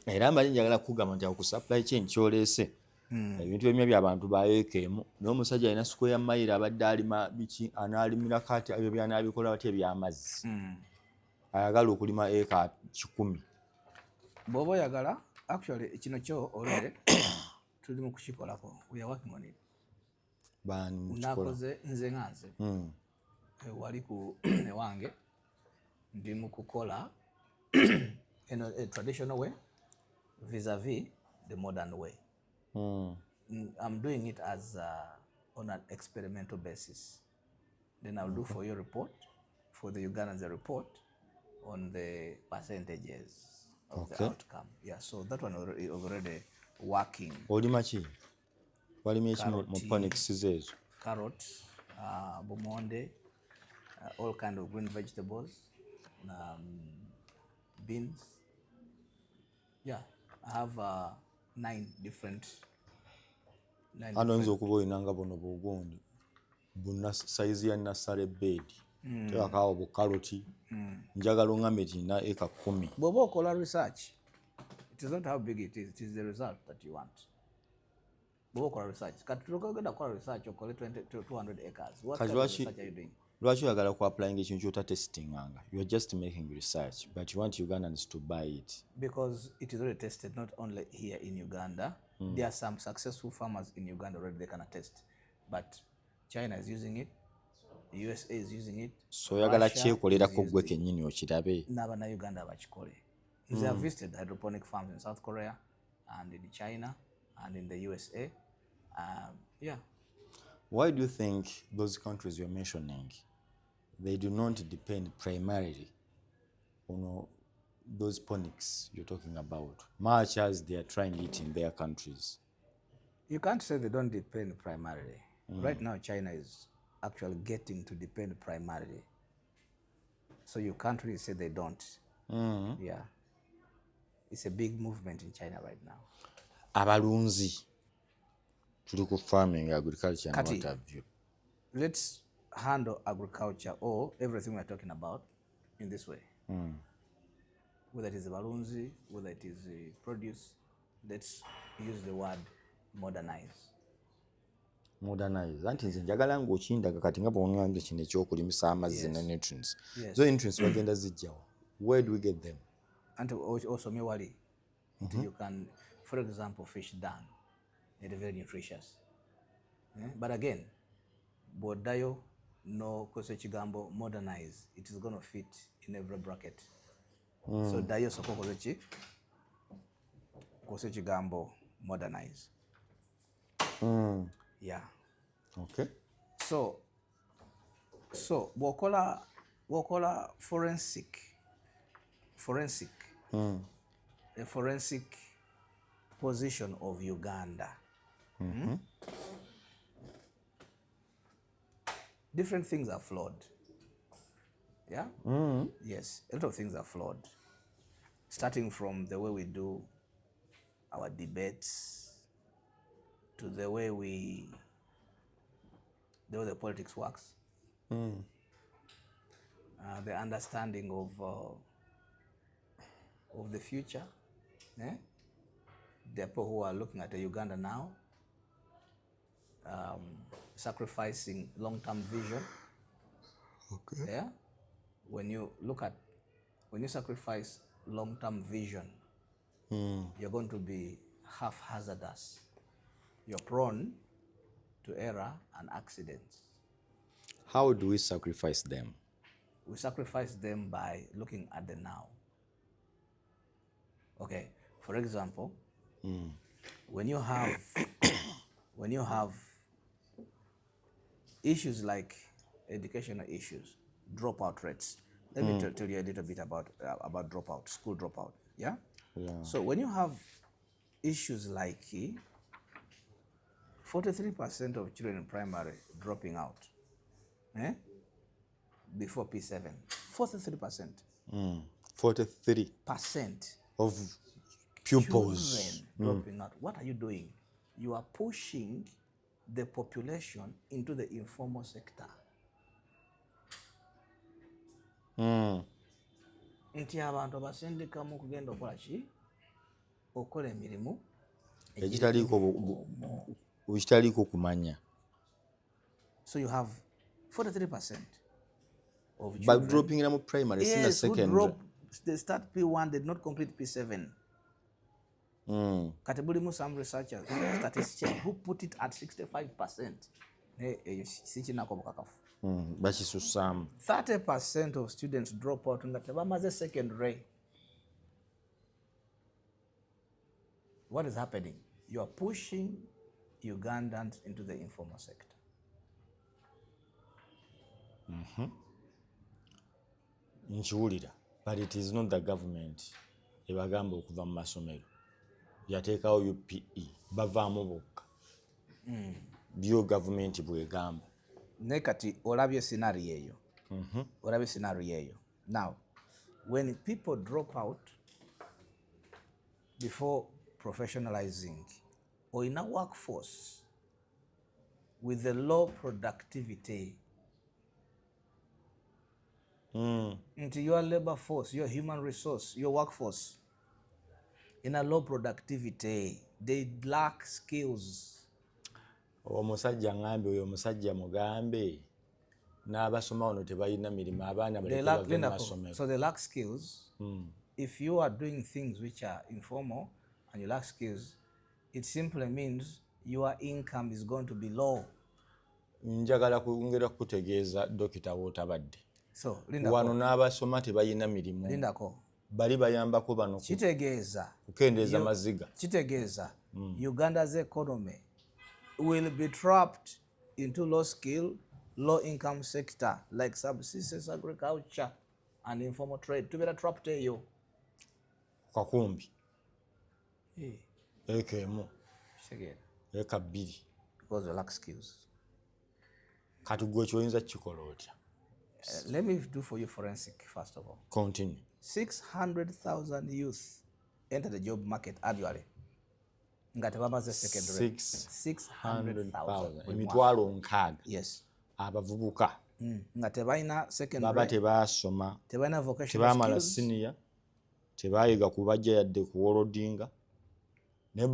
S1: Era mbanyi njagala kugamba nti ku supply chain kyoleese. Ebintu ebimwe by'abantu bayeekeemu n'omusajja alina square mile abadde alima biki anaalimira kati ebyo byanaabikola bati eby'amazzi. Ayagala okulima eka 10.
S2: Bw'oba oyagala actually kino kyo olere tuli mu kukikolako. We are working on it.
S1: Bani mukikola.
S2: Nakoze nze nganze. Wali ku ewange ndi mu kukola in a traditional way vis-a-vis the modern way. I'm doing it as on an experimental basis. Then I'll do for your report, for the Ugandans a report on the percentages of the outcome. Yeah, so that one already working.
S1: Olima ki? Walima eki mu ponics ezo?
S2: Carrots, bumonde, all kind of green vegetables, beans. Yeah, I have 9 different.
S1: Ano nzo okuba olinanga buno bugundi buna size ya nasale bed tekakawo bu carrot njagala ongambe tina eka 10.
S2: Bw'oba okola research, it is not how big it is the result that you want. Bw'oba okola research, kati tulogenda kukola research okole 200 acres. What kind of research are you doing?
S1: Lwaki oyagala ku applying ekintu kyota testinganga? You are just making research, but you want Ugandans to buy it.
S2: Because it is already tested not only here in Uganda. There are some successful farmers in Uganda already they can attest. But China is using it, USA is using it.
S1: So oyagala kyekolerako gwe kennyini okirabe.
S2: N'abana Uganda bakikole. They have visited hydroponic farms in South Korea and in China and in the USA. Yeah.
S1: Why do you think those countries you're mentioning, they do not depend primarily on those ponics you're talking about, much as they are trying it in their countries?
S2: You can't say they don't depend primarily. Right now, China is actually getting to depend primarily. So you can't really say they don't. Yeah. It's a big movement in China right now.
S1: Abalunzi tuli ku farming, agriculture, and what have you.
S2: Let's handle agriculture or everything we're talking about in this way. Whether it is balunzi, whether it is produce, let's use the word modernize.
S1: Modernize. Anti nze njagala ng'okindaga kati nga bw'ongambye kino ekyokulimisa amazzi ne nutrients. Zo nutrients bagenda zijjawa. Where do we get them?
S2: And also mewali. You can, for example, fish dung. They're very nutritious. But again, bodayo no kose chigambo modernize. It is going to fit in every bracket. So dayo soko kose chigambo modernize. Yeah.
S1: Okay.
S2: So wokola forensic. A forensic position of Uganda. Different things are flawed. Yeah? Yes, a lot of things are flawed. Starting from the way we do our debates to the way the politics works. The understanding of the future. There are people who are looking at Uganda now, sacrificing long-term vision. Okay. Yeah. When you sacrifice long-term vision, you're going to be haphazardous. You're prone to error and accidents.
S1: How do we sacrifice them?
S2: We sacrifice them by looking at the now. Okay. For example, when you have issues like educational issues, dropout rates. Let me tell you a little bit about dropout, school dropout. Yeah? So when you have issues like 43% of children in primary dropping out before P7, 43%.
S1: 43% of pupils
S2: dropping out. What are you doing? You are pushing the population into the informal sector. Nti abantu basindikamu kugenda okola ki? Okola emirimu
S1: ekitaliko kumanya.
S2: So you have 43% of children.
S1: But dropping in primary,
S2: yes,
S1: secondary.
S2: They start P1, they did not complete P7. Katibulimu some researchers, statisticians who put it at 65%. 30% of students drop out nga tebamaze secondary. what is happening? You are pushing Ugandans into the informal sector.
S1: Nkiwulira, but it is not the government ebagamba okuva mu masomero. Yateekawo UPE bavaamu bokka. Byo gavumenti bwegamba.
S2: Ne kati olabye scenario eyo. Olabye scenario eyo. Now, when people drop out before professionalizing, or in a workforce with a low productivity, into your labor force, your human resource, your workforce, in a low productivity, they lack skills.
S1: Omusajja ngambe oyo omusajja mugambe n'abasoma ono tebalina mirimu abaana baleke masomero.
S2: So they lack skills. If you are doing things which are informal and you lack skills, it simply means your income is going to be low.
S1: Njagala kwongera kutegeeza dokita wootabadde.
S2: So,
S1: wano n'abasoma tebalina mirimu. Bali bayambako bano kukendeeza maziga.
S2: Kitegeeza Uganda's economy will be trapped into low skill, low income sector like subsistence agriculture and informal trade. Tubeera trapped eyo.
S1: Kakumbi. Eka emu. Eka bbiri.
S2: Because they lack skills.
S1: Kati gwe kyoyinza kikola otya?
S2: Let me do for you forensic first of all.
S1: Continue.
S2: 600,000 youth enter the job market annually. Nga tebamaze secondary. 600,000.
S1: Emitwalo nkaaga.
S2: Yes.
S1: Abavubuka.
S2: Nga tebalina secondary.
S1: Baba tebaasoma.
S2: Tebalina vocational skills.
S1: Tebamala senior. Tebayiga kubajja yadde kuwolodinga. Naye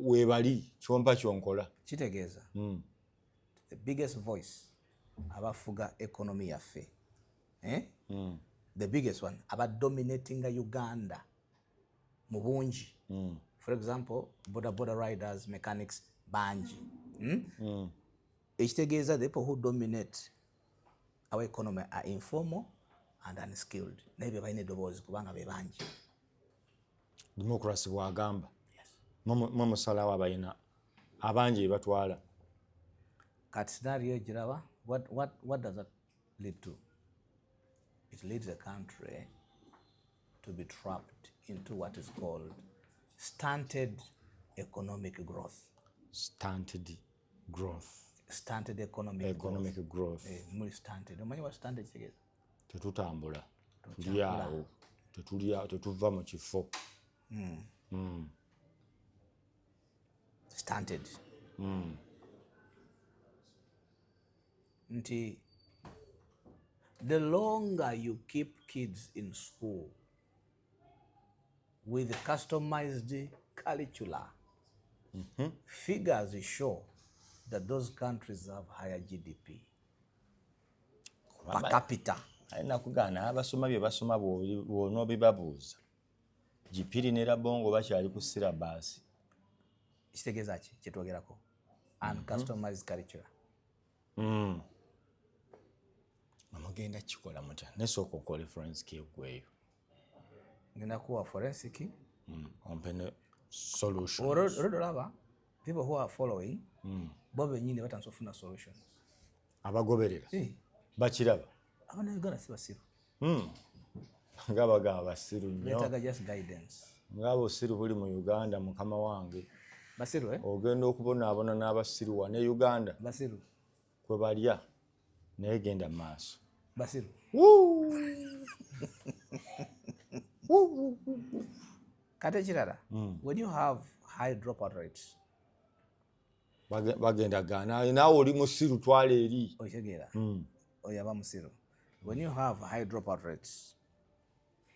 S1: weebali kyompa kyonkola.
S2: Kitegeeza. The biggest voice abafuga economy yaffe. The biggest one dominating Uganda mu bungi. For example, border riders, mechanics, banji. Ekitegeeza the people who dominate our economy are informal and unskilled. Naye balina eddoboozi kubanga be bangi.
S1: Democracy bwagamba. Musalawo abalina abangi batwala.
S2: Kati scenario giraba, what does that lead to? It leads the country to be trapped into what is called stunted economic growth.
S1: Stunted growth.
S2: Stunted economic
S1: growth.
S2: Muri stunted. Omanyi what stunted kitegeeza?
S1: Tetutambula. Tuli awo. Tetuva mu kifo.
S2: Stunted. Nti the longer you keep kids in school with customized curricula, figures show that those countries have higher GDP per capita.
S1: Alina kugaana abasoma bye basoma bw'onoobibabuuza. Gipiri ne Rabongo bakyali ku syllabus.
S2: Kitegeeza ki kyetwogerako? Uncustomized curricula.
S1: Amagenda kikola mutya? Nesooka okola forensic egweyo.
S2: Ngenda kuwa forensic.
S1: Ompene solutions.
S2: Olaba, people who are following, bo bennyini batandise okufuna solutions.
S1: Abagoberera. Bakiraba.
S2: Abana Uganda si basiru.
S1: Ngabagamba basiru nnyo.
S2: Beetaaga just guidance.
S1: Ngabo osiru buli mu Uganda mukama wange.
S2: Basiru
S1: Ogenda okubonaabona n'abasiru wa ne Uganda.
S2: Basiru.
S1: Bwebalya naye genda maaso.
S2: Basiru. Kate kirala. When you have high dropout rates.
S1: Bagenda gaana naawe oli musiru twala eri.
S2: Okitegeera. Oyaba musiru. When you have high dropout rates,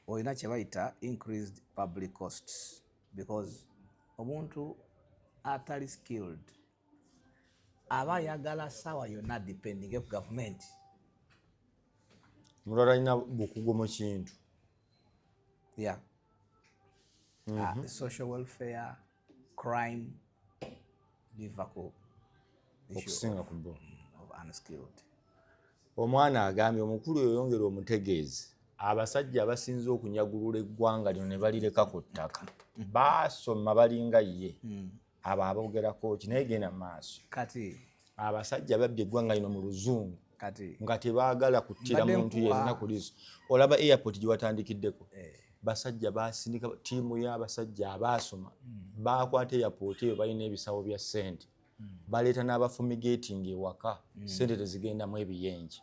S2: oyina kye bayita increased public costs, because omuntu atali skilled aba ayagala sawa yonna depending ku government.
S1: Mulala alina bukugu mu kintu.
S2: Yeah. Social welfare, crime, livaku
S1: okusinga ku bo
S2: of unskilled.
S1: Omwana agambye omukulu oyo yongera omutegeezi abasajja abasinze okunyagulula eggwanga lino ne balireka ku ttaka baasoma balinga ye abo abogerako ki naye genda maaso
S2: kati
S1: abasajja babbye eggwanga lino mu luzungu
S2: kati
S1: nga tebaagala kuttira muntu yenna ku liiso olaba airport gye watandikiddeko basajja basindika ttiimu y'abasajja abaasoma baakwata airport eyo balina ebisawo bya ssente baleeta n'abafumigating ewaka ssente tezigendamu ebiyenje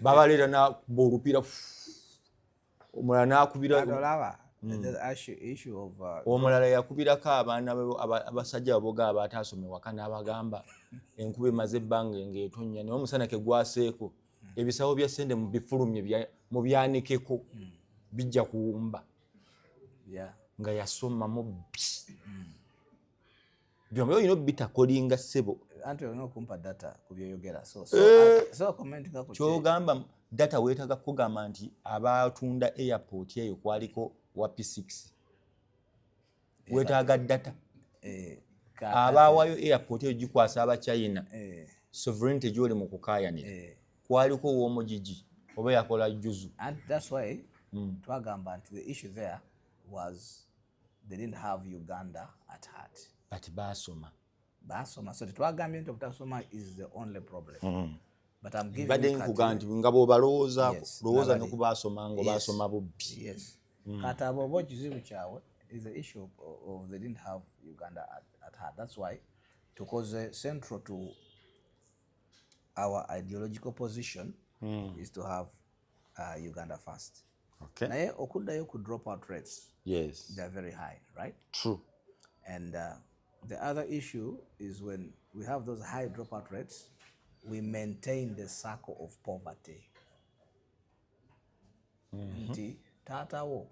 S1: babaleeta n'akuba olupiira omulala n'akubira omulala yakubirako abaana abasajja baboga abataasoma ewaka n'abagamba enkuba emaze ebbanga ng'etonnya naye omusana ke gwaseeko ebisawo bya ssente mubifulumye mubyanikeko bijja kuwumba nga yasomamu byombi olina bitakolinga ssebo
S2: anti olina okumpa data ku byoyogera
S1: kyogamba data weetaga kugamba nti abatunda airport eyo kwaliko wa P6 weetaaga data abawaayo airport eyo gikwasa abachina sovereignty gyoli mu kukaayanira kwaliko ow'omugigi oba yakola juzu
S2: and that's why twagamba nti the issue there was they didn't have Uganda at heart
S1: but basoma
S2: so tetwagambye nti obutasoma is the only problem but I'm giving you
S1: nkugamba nti nga bw'obalowooza lowooza ne ku baasoma nga baasoma bubbi
S2: kati abo oba ekizibu kyabwe is the issue of they didn't have Uganda at heart. That's why tukoze central to our ideological position is to have Uganda first.
S1: Okay.
S2: Naye okuddayo ku dropout rates,
S1: yes,
S2: they're very high, right?
S1: True.
S2: And the other issue is when we have those high dropout rates, we maintain the circle of poverty. Nti taatawo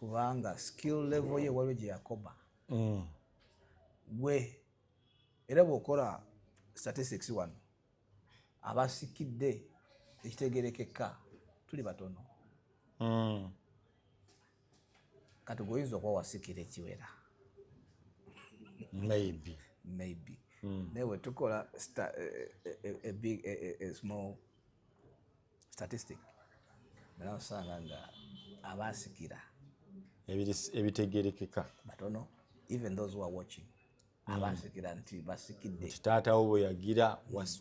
S2: kubanga skill level ye waliwo gye yakoba gwe era bw'okola statistics wano abasikidde ekitegerekeka tuli batono kati goyinza okuba wasikira ekiwera
S1: maybe
S2: naye bwe tukola a small statistic naosanga nga abasikira
S1: ebitegerekeka
S2: batono, even those who are watching abasikira nti basikidde
S1: taatawo bwe yagira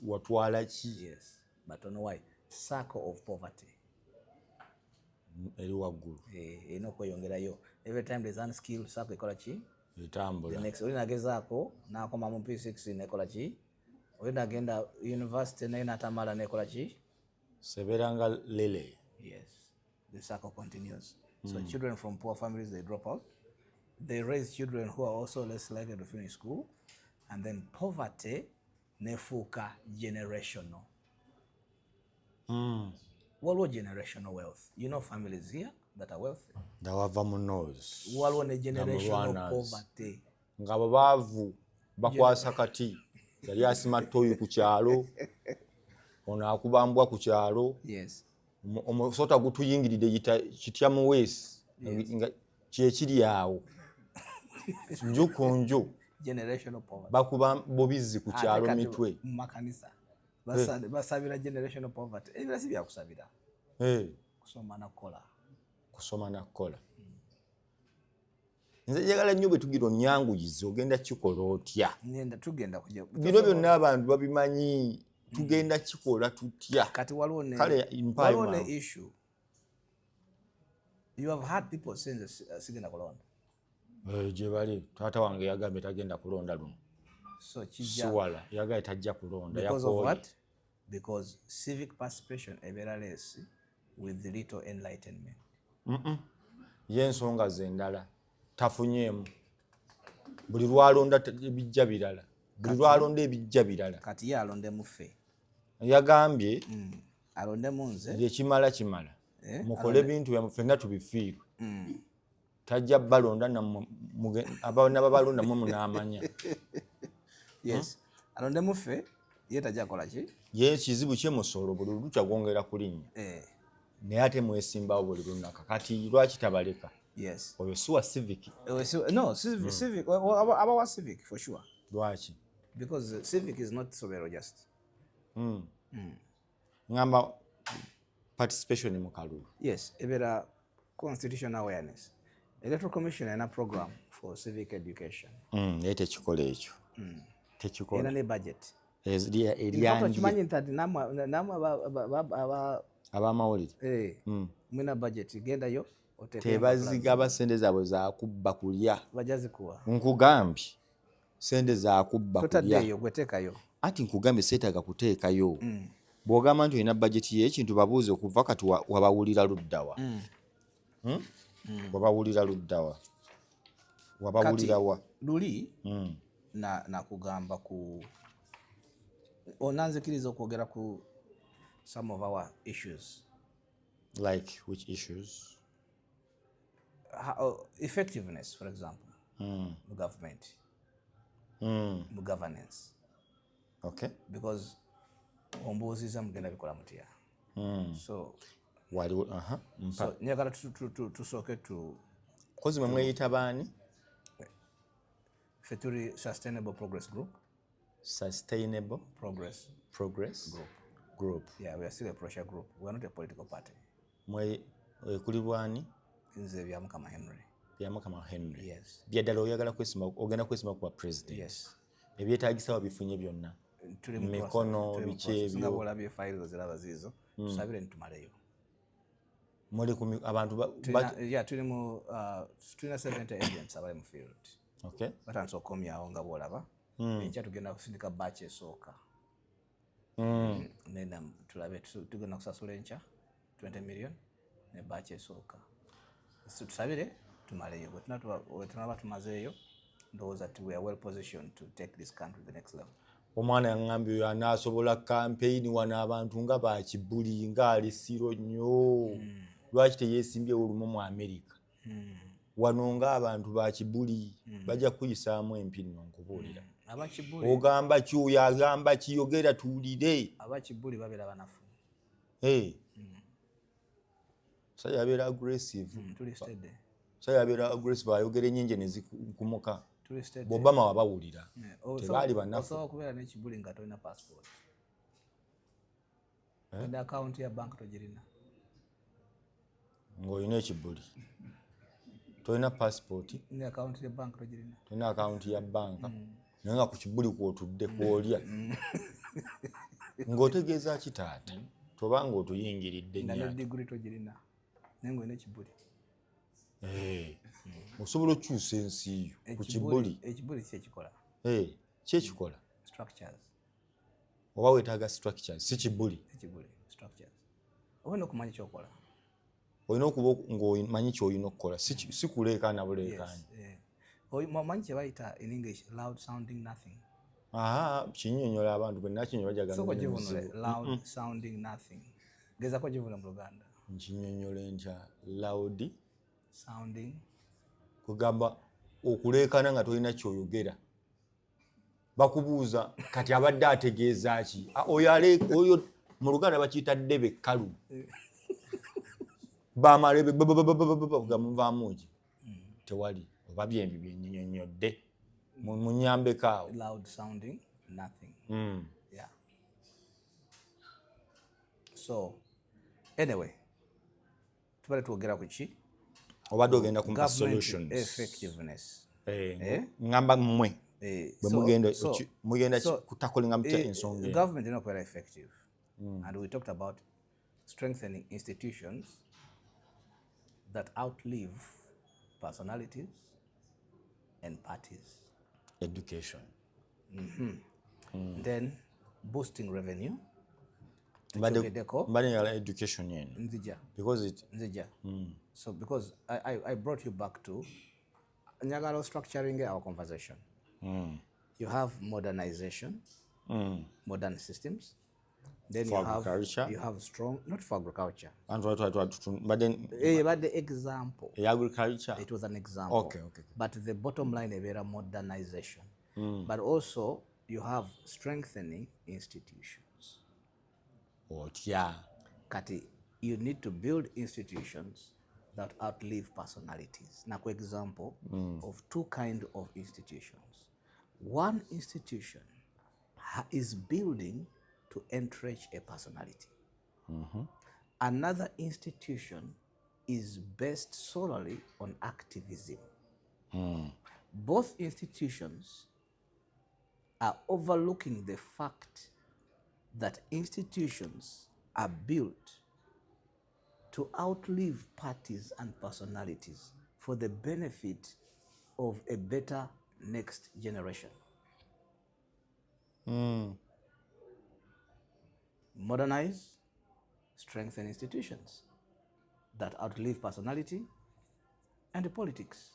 S1: watwala ki.
S2: Yes, batono. Why? Circle of poverty
S1: eri waggulu
S2: erina okweyongerayo. Every time there's unskilled circle ekola ki
S1: etambula.
S2: The next oli nagezaako n'akoma mu P6 nekola ki, oli nagenda university naye natamala nekola ki,
S1: seberanga lele.
S2: Yes, the circle continues. So children from poor families, they drop out. They raise children who are also less likely to finish school. And then poverty nefuuka generational. Waliwo generational wealth. You know families here that are wealthy.
S1: Dawava munoz.
S2: Waliwo ne generational poverty.
S1: Nga babaavu bakwasa kati. Yali asima toyi ku kyalo. Ono akubambwa ku kyalo.
S2: Yes.
S1: Omusota gutuyingiridde kitya mu weesi nga kyekiri awo nju ku nju
S2: generational poverty
S1: bakuba bobizi ku kyalo mitwe
S2: mu makanisa basabira generational poverty ebyo si byakusabira kusoma na kola nze njagala nnyo bwe tugira onnyanguyize ogenda kikola otya tugenda kujja
S1: bino byonna abantu babimanyi tugenda kikola tutya
S2: kati waliwo ne issue. You have had people saying sigenda kulonda
S1: gye bali taata wange yagambye tagenda kulonda luno
S2: so
S1: siwala yagambye tajja kulonda
S2: because of what? Because civic participation ebeera less with little enlightenment.
S1: Y'ensonga ze ndala tafunyeemu buli lwalonda ebijja birala buli lwalonda ebijja birala
S2: kati ye alonde muffe
S1: yagambye
S2: alonde munze
S1: ekimala mukole bintu byammwe ffenna tubifiirwe tajja balonda abaana babalonda mwe munaamanya.
S2: Yes, alonde muffe ye tajja kola ki
S1: ye kizibu kye musolo buli lukya gwongera kulinnya naye ate mwesimbawo buli lunaku kati lwaki tabaleka.
S2: Yes,
S1: oyo si wa civic.
S2: No, civic abawa civic for sure.
S1: Lwaki?
S2: Because civic is not Sobero just.
S1: Ngamba participation mu kalulu.
S2: Yes, ebera constitutional awareness. Electoral Commission and a program for civic education.
S1: Naye tekikola ekyo. Tekikola.
S2: Era ne budget.
S1: Eryanjye.
S2: Kimanyi nti namwe
S1: abamawulire.
S2: Mwina budget gendayo
S1: tebazigaba sente zaabwe zakubba kulya.
S2: Bajazikuwa.
S1: Nkugambye sente zakubba kulya.
S2: Totaddeyo gweteekayo.
S1: Ati nkugambye seetaaga kuteekayo. Bw'ogamba nti olina bajeti y'ekintu babuuze okuva kati wabawulira luddawa. Wabawulira luddawa. Wabawulira wa?
S2: Luli nakugamba ku onanzikiriza okwogera ku some of our issues.
S1: Like which issues?
S2: Effectiveness, for example. The government. The governance.
S1: Okay.
S2: Because ombuuziza mugenda bikola mutya. So
S1: waliwo
S2: so njagala tusooke tu
S1: kozi mwe mweyita baani?
S2: Ffe tuli Sustainable Progress Group.
S1: Sustainable
S2: Progress
S1: Group.
S2: Yeah, we are still a pressure group. We are not a political party.
S1: Kuli bwani?
S2: Nze bya Mukama Henry.
S1: Bya Mukama Henry.
S2: Yes.
S1: Byaddala oyagala kwesima, ogenda kwesima kuba president.
S2: Yes.
S1: Ebyetaagisa wabifunye byonna. Mikono biki ebyo.
S2: Nga bw'olabye files ziraba ziizo. Tusabire nitumaleyo.
S1: Muli ku abantu
S2: tulina 70 agents abali mu field.
S1: Okay.
S2: Batandise okukomyawo nga bw'olaba. Enkya tugenda kusindika batch esooka. Nena tulabe tugenda kusasula enkya 20 million ne batch esooka. Tusabire tumaleyo. Bwe tunaba tumazeeyo ndowooza we are well positioned to take this country to the next level.
S1: Omwana yangambye oyo anaasobola campaign wano abantu nga bakibuli nga alisiro nnyo. Lwaki teyeesimbyewo olumu mu America? Wano nga abantu bakibuli bajja kuyisaamu empinno nkubuulira. Ogamba ki oyo agamba kiyogera tuwulire.
S2: Abakibuli babeera banafu.
S1: Musajja abeera aggressive. Musajja abeera aggressive ayogera ennyingi ne zikumuka. Bw'Obama wabawulira. Tebaali banafu.
S2: Osobola okubeera n'ekibuli nga tolina passport. Enda account ya bank togirina.
S1: Ng'olina ekibuli. Tolina passport.
S2: Enda account ya bank togirina.
S1: Tolina account ya banka. Naye nga ku kibuli kw'otudde kw'olya. Ng'otegeeza ki taata? Toba ng'otuyingiridde nnyo.
S2: Nga ne degree togirina. Naye ng'olina ekibuli.
S1: Osobola okukyusa ensi yo ku kibuli.
S2: Ekibuli ki ekikola?
S1: Ki ekikola?
S2: Structures.
S1: Oba weetaaga structures, si kibuli.
S2: Ekibuli, structures. Olina okumanya ky'okola.
S1: Olina okuba ng'omanyi ky'olina okukola, si kuleekaana buleekaana.
S2: Omanyi kye bayita in English loud sounding nothing.
S1: Kinnyonnyola abantu bwe nakinyola bajagala.
S2: Soko kivunule loud sounding nothing. Gezaako kivunule mu Luganda.
S1: Nkinnyonnyola entya loud
S2: sounding.
S1: Kugamba okuleekaana nga tolina ky'oyogera. Bakubuuza kati abadde ategeeza ki? Oyo mu Luganda bakiyita ddebe kkalu. Bamalebe gamuvaamu ki? Tewali. Oba byembi byennyonnyodde. Munyambeko awo.
S2: Loud sounding nothing. Yeah. So, anyway, tubale tuwogera ku ki?
S1: Obadde ogenda kumpa solutions.
S2: Government effectiveness.
S1: Ngamba mmwe. Mugenda kutakolinga mutya ensonga.
S2: Government is not very effective. And we talked about strengthening institutions that outlive personalities and parties.
S1: Education.
S2: Then boosting revenue.
S1: Education
S2: Nzija.
S1: Because it
S2: Nzija. So because I brought you back to njagala structuring our conversation. You have modernization, modern systems. Then
S1: for agriculture.
S2: You have strong, not for agriculture.
S1: And but then
S2: but the example.
S1: Agriculture.
S2: It was an example.
S1: Okay.
S2: But the bottom line is modernization. But also you have strengthening institutions.
S1: What? Yeah.
S2: Kati, you need to build institutions that outlive personalities. Now, for example, of two kinds of institutions. One institution is building to entrench a personality. Another institution is based solely on activism. Both institutions are overlooking the fact that institutions are built to outlive parties and personalities for the benefit of a better next generation. Modernize, strengthen institutions that outlive personality and politics.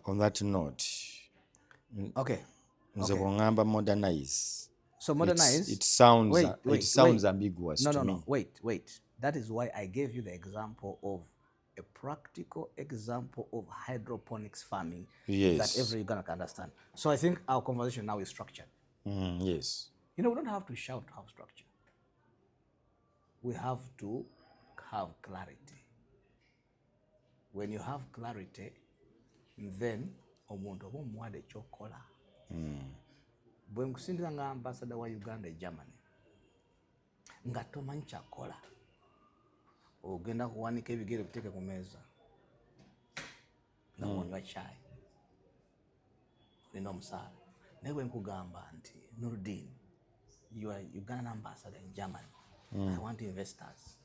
S1: On that note,
S2: Okay.
S1: nze bw'oŋŋamba modernize,
S2: So modernize.
S1: it sounds ambiguous to me.
S2: Wait. That is why I gave you the example of a practical example of hydroponics farming that every Uganda can understand. So I think our conversation now is structured.
S1: Yes.
S2: You know, we don't have to shout to have structure. We have to have clarity. When you have clarity, then omuntu oba omuwadde ekyokola. Bwe nkusindika nga ambassador wa Uganda e Germany nga tomanyi kyakola, ogenda kuwanika ebigere biteeke ku meeza nga onywa chai olina omusaala. Naye bwe nkugamba nti Nuruddin, you are Ugandan ambassador in Germany. I want investors.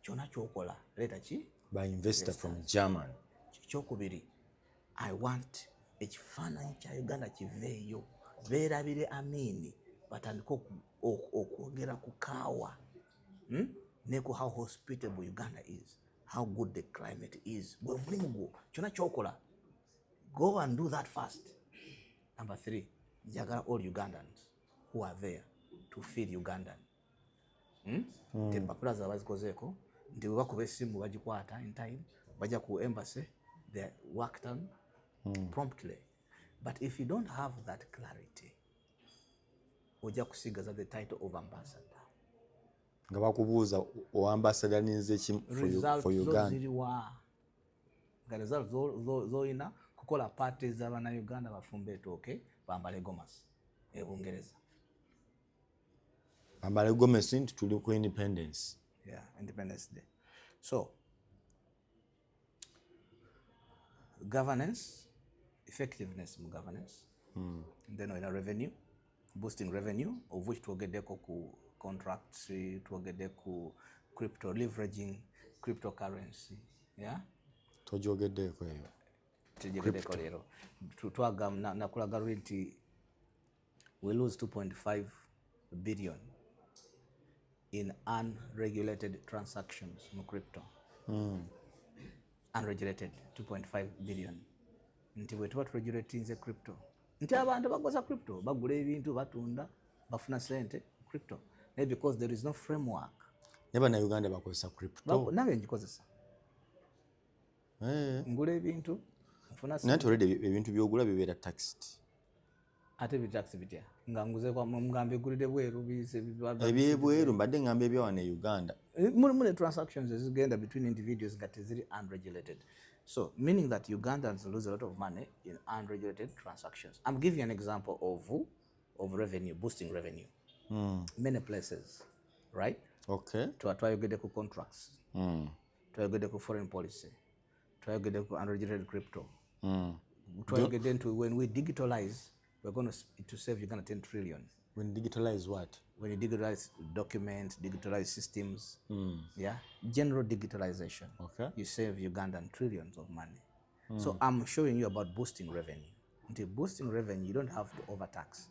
S2: Kyona kyokola leeta ki?
S1: By investor from German.
S2: Kyokubiri, I want ekifaananyi kya Uganda kiveeyo, beerabire Amini batandike okwogera ku kaawa ne ku how hospitable Uganda is, how good the climate is. Gwe mulimu gwo kyona kyokola, go and do that first. Number 3, njagala all Ugandans who are there to feed Ugandan. Nti empapula zaabwe bazikozeeko, nti bwe bakuba essimu bagikwata in time, bajja ku embassy, they work done promptly. But if you don't have that clarity, ojja kusigaza the title of ambassador.
S1: Nga bakubuuza oambassador ninze ki for Uganda.
S2: Ziriwa. Nga result z'olina kukola party z'Abannayuganda bafumbe etooke bambale gomasi e Bungereza.
S1: Bambale gomasi nti tuli ku independence.
S2: Yeah, Independence Day. So, governance, effectiveness in governance, then in revenue, boosting revenue, of which twogeddeko ku contracts, twogeddeko crypto, leveraging cryptocurrency. Yeah?
S1: Tojogeddeko eyo.
S2: Tojogeddeko leero. Nakulaga nti we lose 2.5 billion in unregulated transactions in crypto. Unregulated 2.5 billion. Nti bwe tuba turegulatinze crypto, nti abantu bakoza crypto, bagula ebintu, batunda, bafuna sente crypto. Maybe because there is no framework.
S1: Nebanne Uganda bakozesa crypto.
S2: Nange ngikozesa. Ngula ebintu, nfuna sente.
S1: Nati already ebintu byogula bibeera taxed.
S2: Ate bitaxi bitya? Nga nguze kwa mugambe gulide bweru bise
S1: ebyebweru mbadde ngamba ebyawana e Uganda.
S2: Mune transactions ezigenda between individuals nga teziri unregulated. So, meaning that Ugandans lose a lot of money in unregulated transactions. I'm giving an example of revenue, boosting revenue. Many places, right?
S1: Okay.
S2: Twayogedeko contracts. Twayogedeko foreign policy. Twayogedeko unregulated crypto. Twayogede into when we digitalize, we're going to save Uganda 10 trillion.
S1: When digitalize what?
S2: When you digitalize documents, digitalize systems, yeah, general digitalization,
S1: okay,
S2: you save Ugandan trillions of money. So I'm showing you about boosting revenue. Until boosting revenue, you don't have to overtax.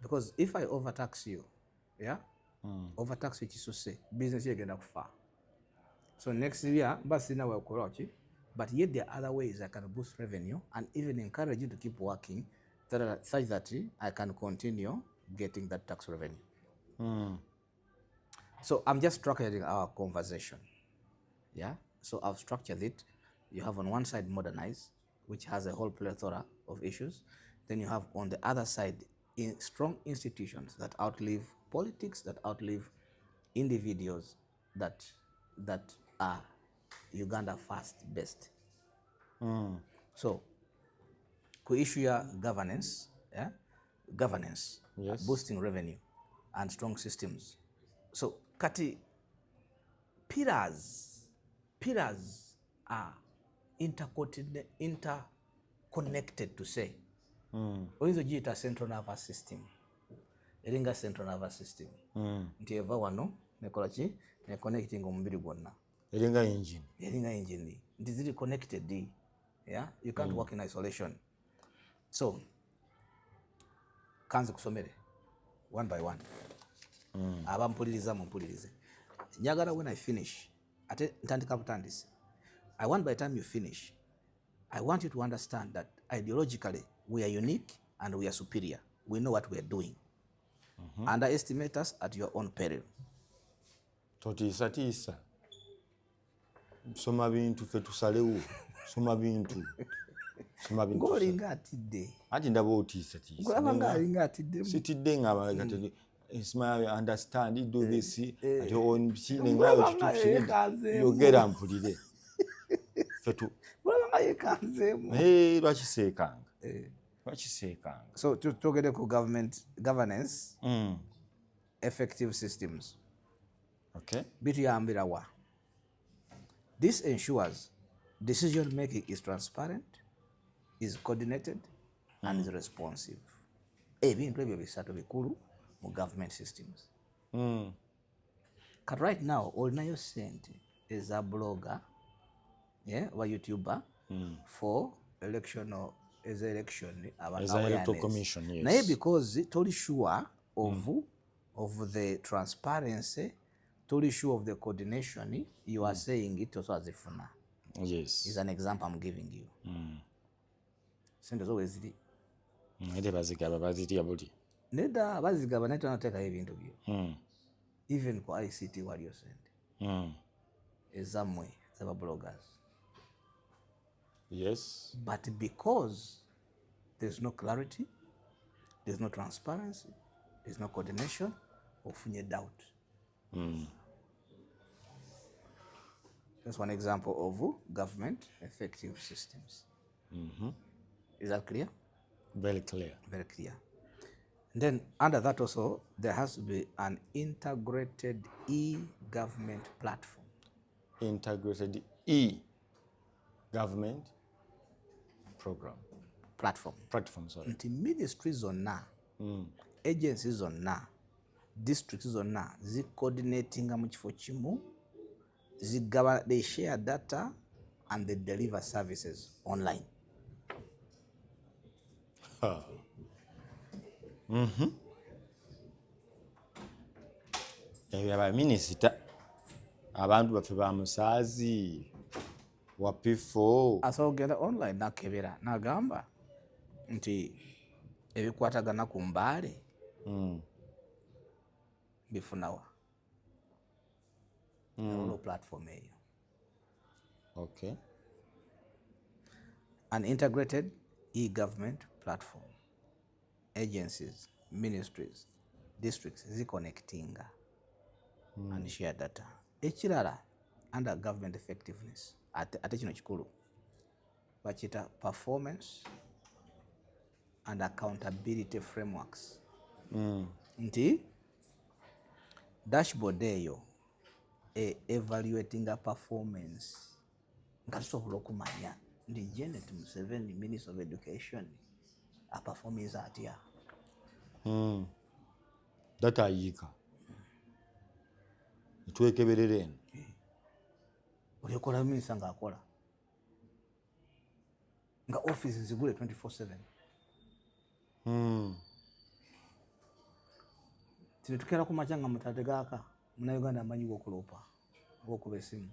S2: Because if I overtax you, yeah, overtax which is to say, business you're gonna far. So next year, but yet there are other ways I can boost revenue and even encourage you to keep working such that I can continue getting that tax revenue. So I'm just structuring our conversation. Yeah. So I've structured it. You have on one side modernize, which has a whole plethora of issues. Then you have on the other side strong institutions that outlive politics, that outlive individuals, that are Uganda first best. So, issue your governance, yeah, governance,
S1: yes,
S2: boosting revenue, and strong systems So kati pillars are interconnected to say. Oyinza ogiyita central nervous system. Eringa central nervous system. Nti eva wano nekola ki ne connecting omubiri gwonna.
S1: Eringa engine.
S2: Nti ziri connected. Yeah, you can't work in isolation. So kanze kusomere one by one. Abampuliriza mumpulirize. Njagala when I finish ate ntandika butandisi. I want by the time you finish, I want you to understand that ideologically we are unique and we are superior. We know what we are doing. Underestimate us at your own peril.
S1: Totiisa. Soma bintu fe tusalewo. Soma bintu.
S2: Ngolinga atidde.
S1: Ati ndaba otiisa.
S2: Ngolanga alinga atidde.
S1: Sitidde ngaba kati Ismail understand do this at on chine ngayo chituchine yogera mpulire. Fetu.
S2: Ngolanga yekanzemu.
S1: Lwakiseekanga.
S2: So tugende ku governance, effective systems.
S1: Okay.
S2: Bituyambira wa. This ensures decision making is transparent, is coordinated, and is responsive. Ebintu ebyo bisatu bikulu mu government systems. But right now, olinayo sente eza blogger, or YouTuber for election
S1: as an electoral commission, yes.
S2: Naye because totally sure of the transparency, totally sure of the coordination, you are saying it also as if na.
S1: Yes.
S2: Is an example I'm giving you. Sente zo wezili.
S1: Nede bazigaba baziti abuli.
S2: Neda bazigaba neto nateka ebintu byo. Even ku ICT waliyo sente. Ezamwe zaba bloggers.
S1: Yes.
S2: But because there's no clarity, there's no transparency, there's no coordination, ofunye doubt. That's one example of government effective systems. Is that clear?
S1: Very clear.
S2: Very clear. Then under that also, there has to be an integrated e-government platform.
S1: Integrated e-government platform, sorry.
S2: Nti ministries zonna, agencies zonna, districts zonna, zi coordinating mu kifo kimu, they share data and they deliver services online.
S1: Aba minisita abantu baffe ba musaazi wapifo
S2: asogera online nakebera nagamba nti ebikwatagana ku mbaale bifunawa no platform eyo.
S1: Okay.
S2: An integrated e-government platform, agencies, ministries, districts ziconnectinga and share data. Ekirala under government effectiveness ate kino kikulu bakita performance and accountability frameworks. Nti dashboard eyo evaluating a performance nga tusobola okumanya ndi Janet Museveni, Minister of Education, a performance atya.
S1: Data ayika. Tuwekeberere eno.
S2: Olikola minister nga akola. Nga office nzigule 24/7. Tine tukera ku machanga mutate gaka. Muna Uganda amanyi gokulopa. Gokuba esimu.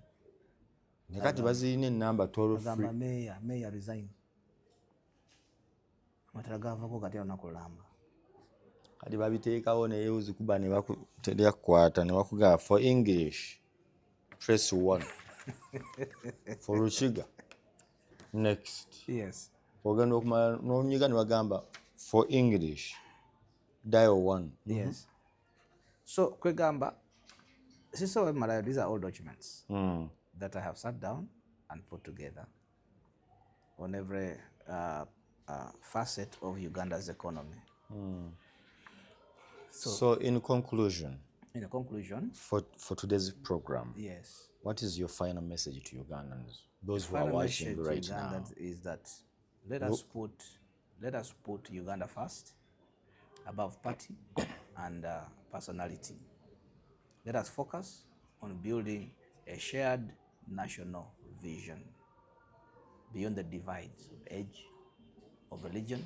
S1: Nekati bazirina enamba toll free.
S2: Agamba mayor resign. Mataragava kati onakulamba.
S1: Kati babiteekawo naye uzikuba ne bakuteria kwata ne bakugaa for English press 1 for Ruchiga next.
S2: Yes.
S1: Ogenda okumala n'onyiga ne bagamba for English dial 1.
S2: Yes. So kwegamba siso mara, these are all documents that I have sat down and put together on every facet of Uganda's economy.
S1: So in conclusion,
S2: In a conclusion,
S1: for today's program,
S2: yes,
S1: what is your final message to Ugandans, those
S2: the
S1: who are
S2: final
S1: watching
S2: message
S1: right
S2: to
S1: now?
S2: Ugandans is that let us put Uganda first, above party and personality. Let us focus on building a shared national vision beyond the divides of age, of religion,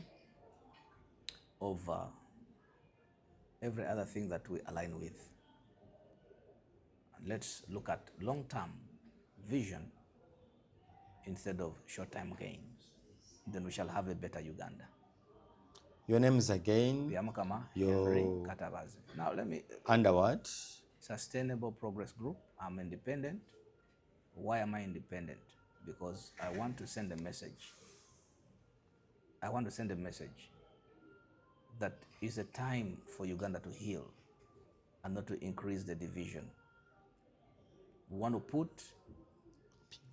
S2: of every other thing that we align with. And let's look at long-term vision instead of short-term gains. Then we shall have a better Uganda.
S1: Your name is again?
S2: Byamukama Henry Katabazi. Now let me...
S1: Under what?
S2: Sustainable Progress Group. I'm independent. Why am I independent? Because I want to send a message. I want to send a message that it's a time for Uganda to heal and not to increase the division. We want to put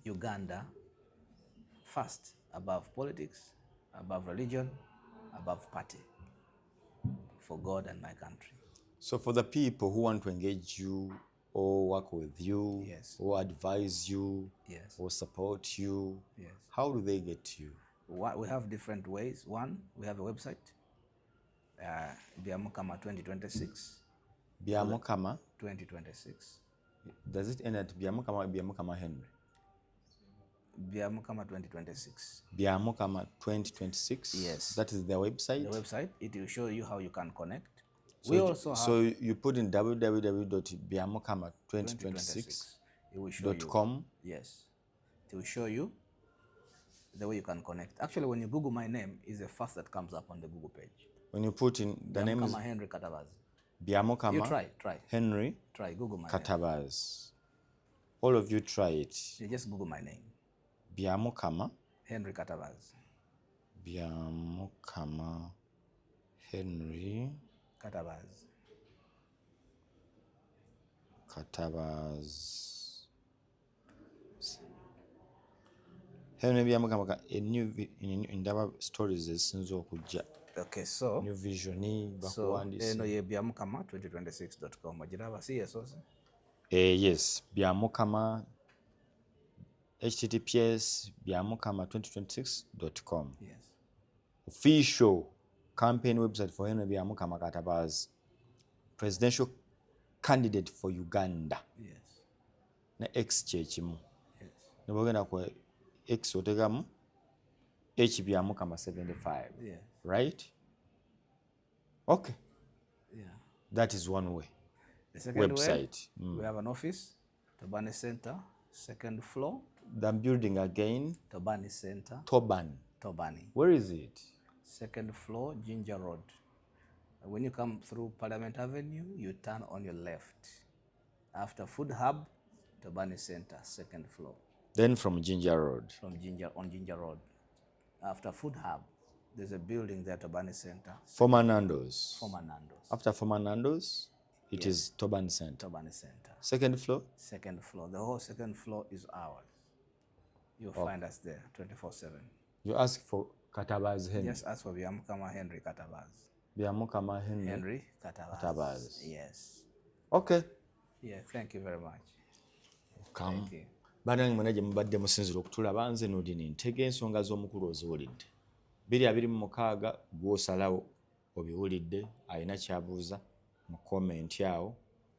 S2: Uganda first, above politics, above religion, above party, for God and my country.
S1: So for the people who want to engage you or work with you,
S2: Yes.
S1: or advise you,
S2: Yes.
S1: or support you,
S2: Yes.
S1: how do they get to you?
S2: We have different ways. One, we have a website, Byamukama 2026.
S1: Byamukama
S2: 2026.
S1: Does it end at Byamukama or Byamukama Henry?
S2: Byamukama 2026.
S1: Byamukama 2026?
S2: Yes.
S1: That is their website?
S2: The website, it will show you how you can connect.
S1: So
S2: We also have...
S1: So you put in www.byamukama2026.com.
S2: It will show you. Yes. It will show you the way you can connect. Actually, when you Google my name, it's the first that comes up on the Google page.
S1: When you put in the name is
S2: Henry Katabazi.
S1: Byamukama.
S2: You try.
S1: Henry.
S2: Try Google my
S1: Katabazi. All of you try it.
S2: You just Google my name.
S1: Byamukama
S2: Henry Katabazi.
S1: Byamukama Henry
S2: Katabazi.
S1: Henry Byamukama, a new ndaba stories ezisinza okujja.
S2: Okay, so
S1: new vision
S2: eno ye byamukama2026.com. Ogiraba si yesoose?
S1: Yes, Byamukama https byamukama2026.com.
S2: Yes.
S1: Official campaign website for Henry Byamukama Katabazi, presidential candidate for Uganda.
S2: Yes.
S1: Na X chechimu.
S2: Yes.
S1: Nibogenda kwa X otegamu H Byamukama 75.
S2: Yes.
S1: Right? Okay.
S2: Yeah.
S1: That is one way.
S2: The second
S1: website.
S2: Way, we have an office, Tobani Center, second floor.
S1: The building again.
S2: Tobani Center. Tobani.
S1: Where is it?
S2: Second floor, Ginger Road. When you come through Parliament Avenue, you turn on your left. After Food Hub, Tobani Center, second floor.
S1: Then from Ginger Road.
S2: On Ginger Road. After Food Hub, there's a building there, Tobani Center.
S1: Former Nando's.
S2: After
S1: Former Nando's, it is Tobani Center. Second floor?
S2: Second floor. The whole second floor is ours. You'll find us there 24/7.
S1: You ask for Katabazi Henry?
S2: Just ask for Byamukama Henry Katabazi.
S1: Byamukama
S2: Henry Katabazi. Yes.
S1: Okay.
S2: Yeah, thank you very much.
S1: Come.
S2: Thank you.
S1: Banange mwenye mubadde musinzira okutulaba nze n'odini ntege ensonga z'omukulu oziwulidde. 226 gw'osalawo obiwulidde, alina kyabuuza mu komenti awo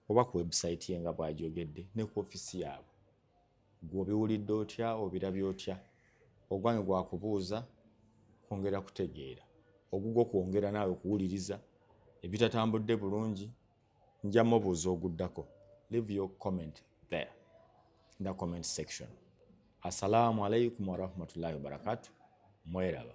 S1: oba ku website ye nga bw'agyogedde ne ku ofisi yaabwe. Gw'obiwulidde otya, obirabye otya? Ogwange gwa kubuuza, kwongera kutegeera. Ogugwo kwongera naawe kuwuliriza. Ebitatambudde bulungi, nja mubuuza oguddako. Leave your comment there in the comment section. Assalamu alaikum wa rahmatullahi wa barakatuh. Mweraba.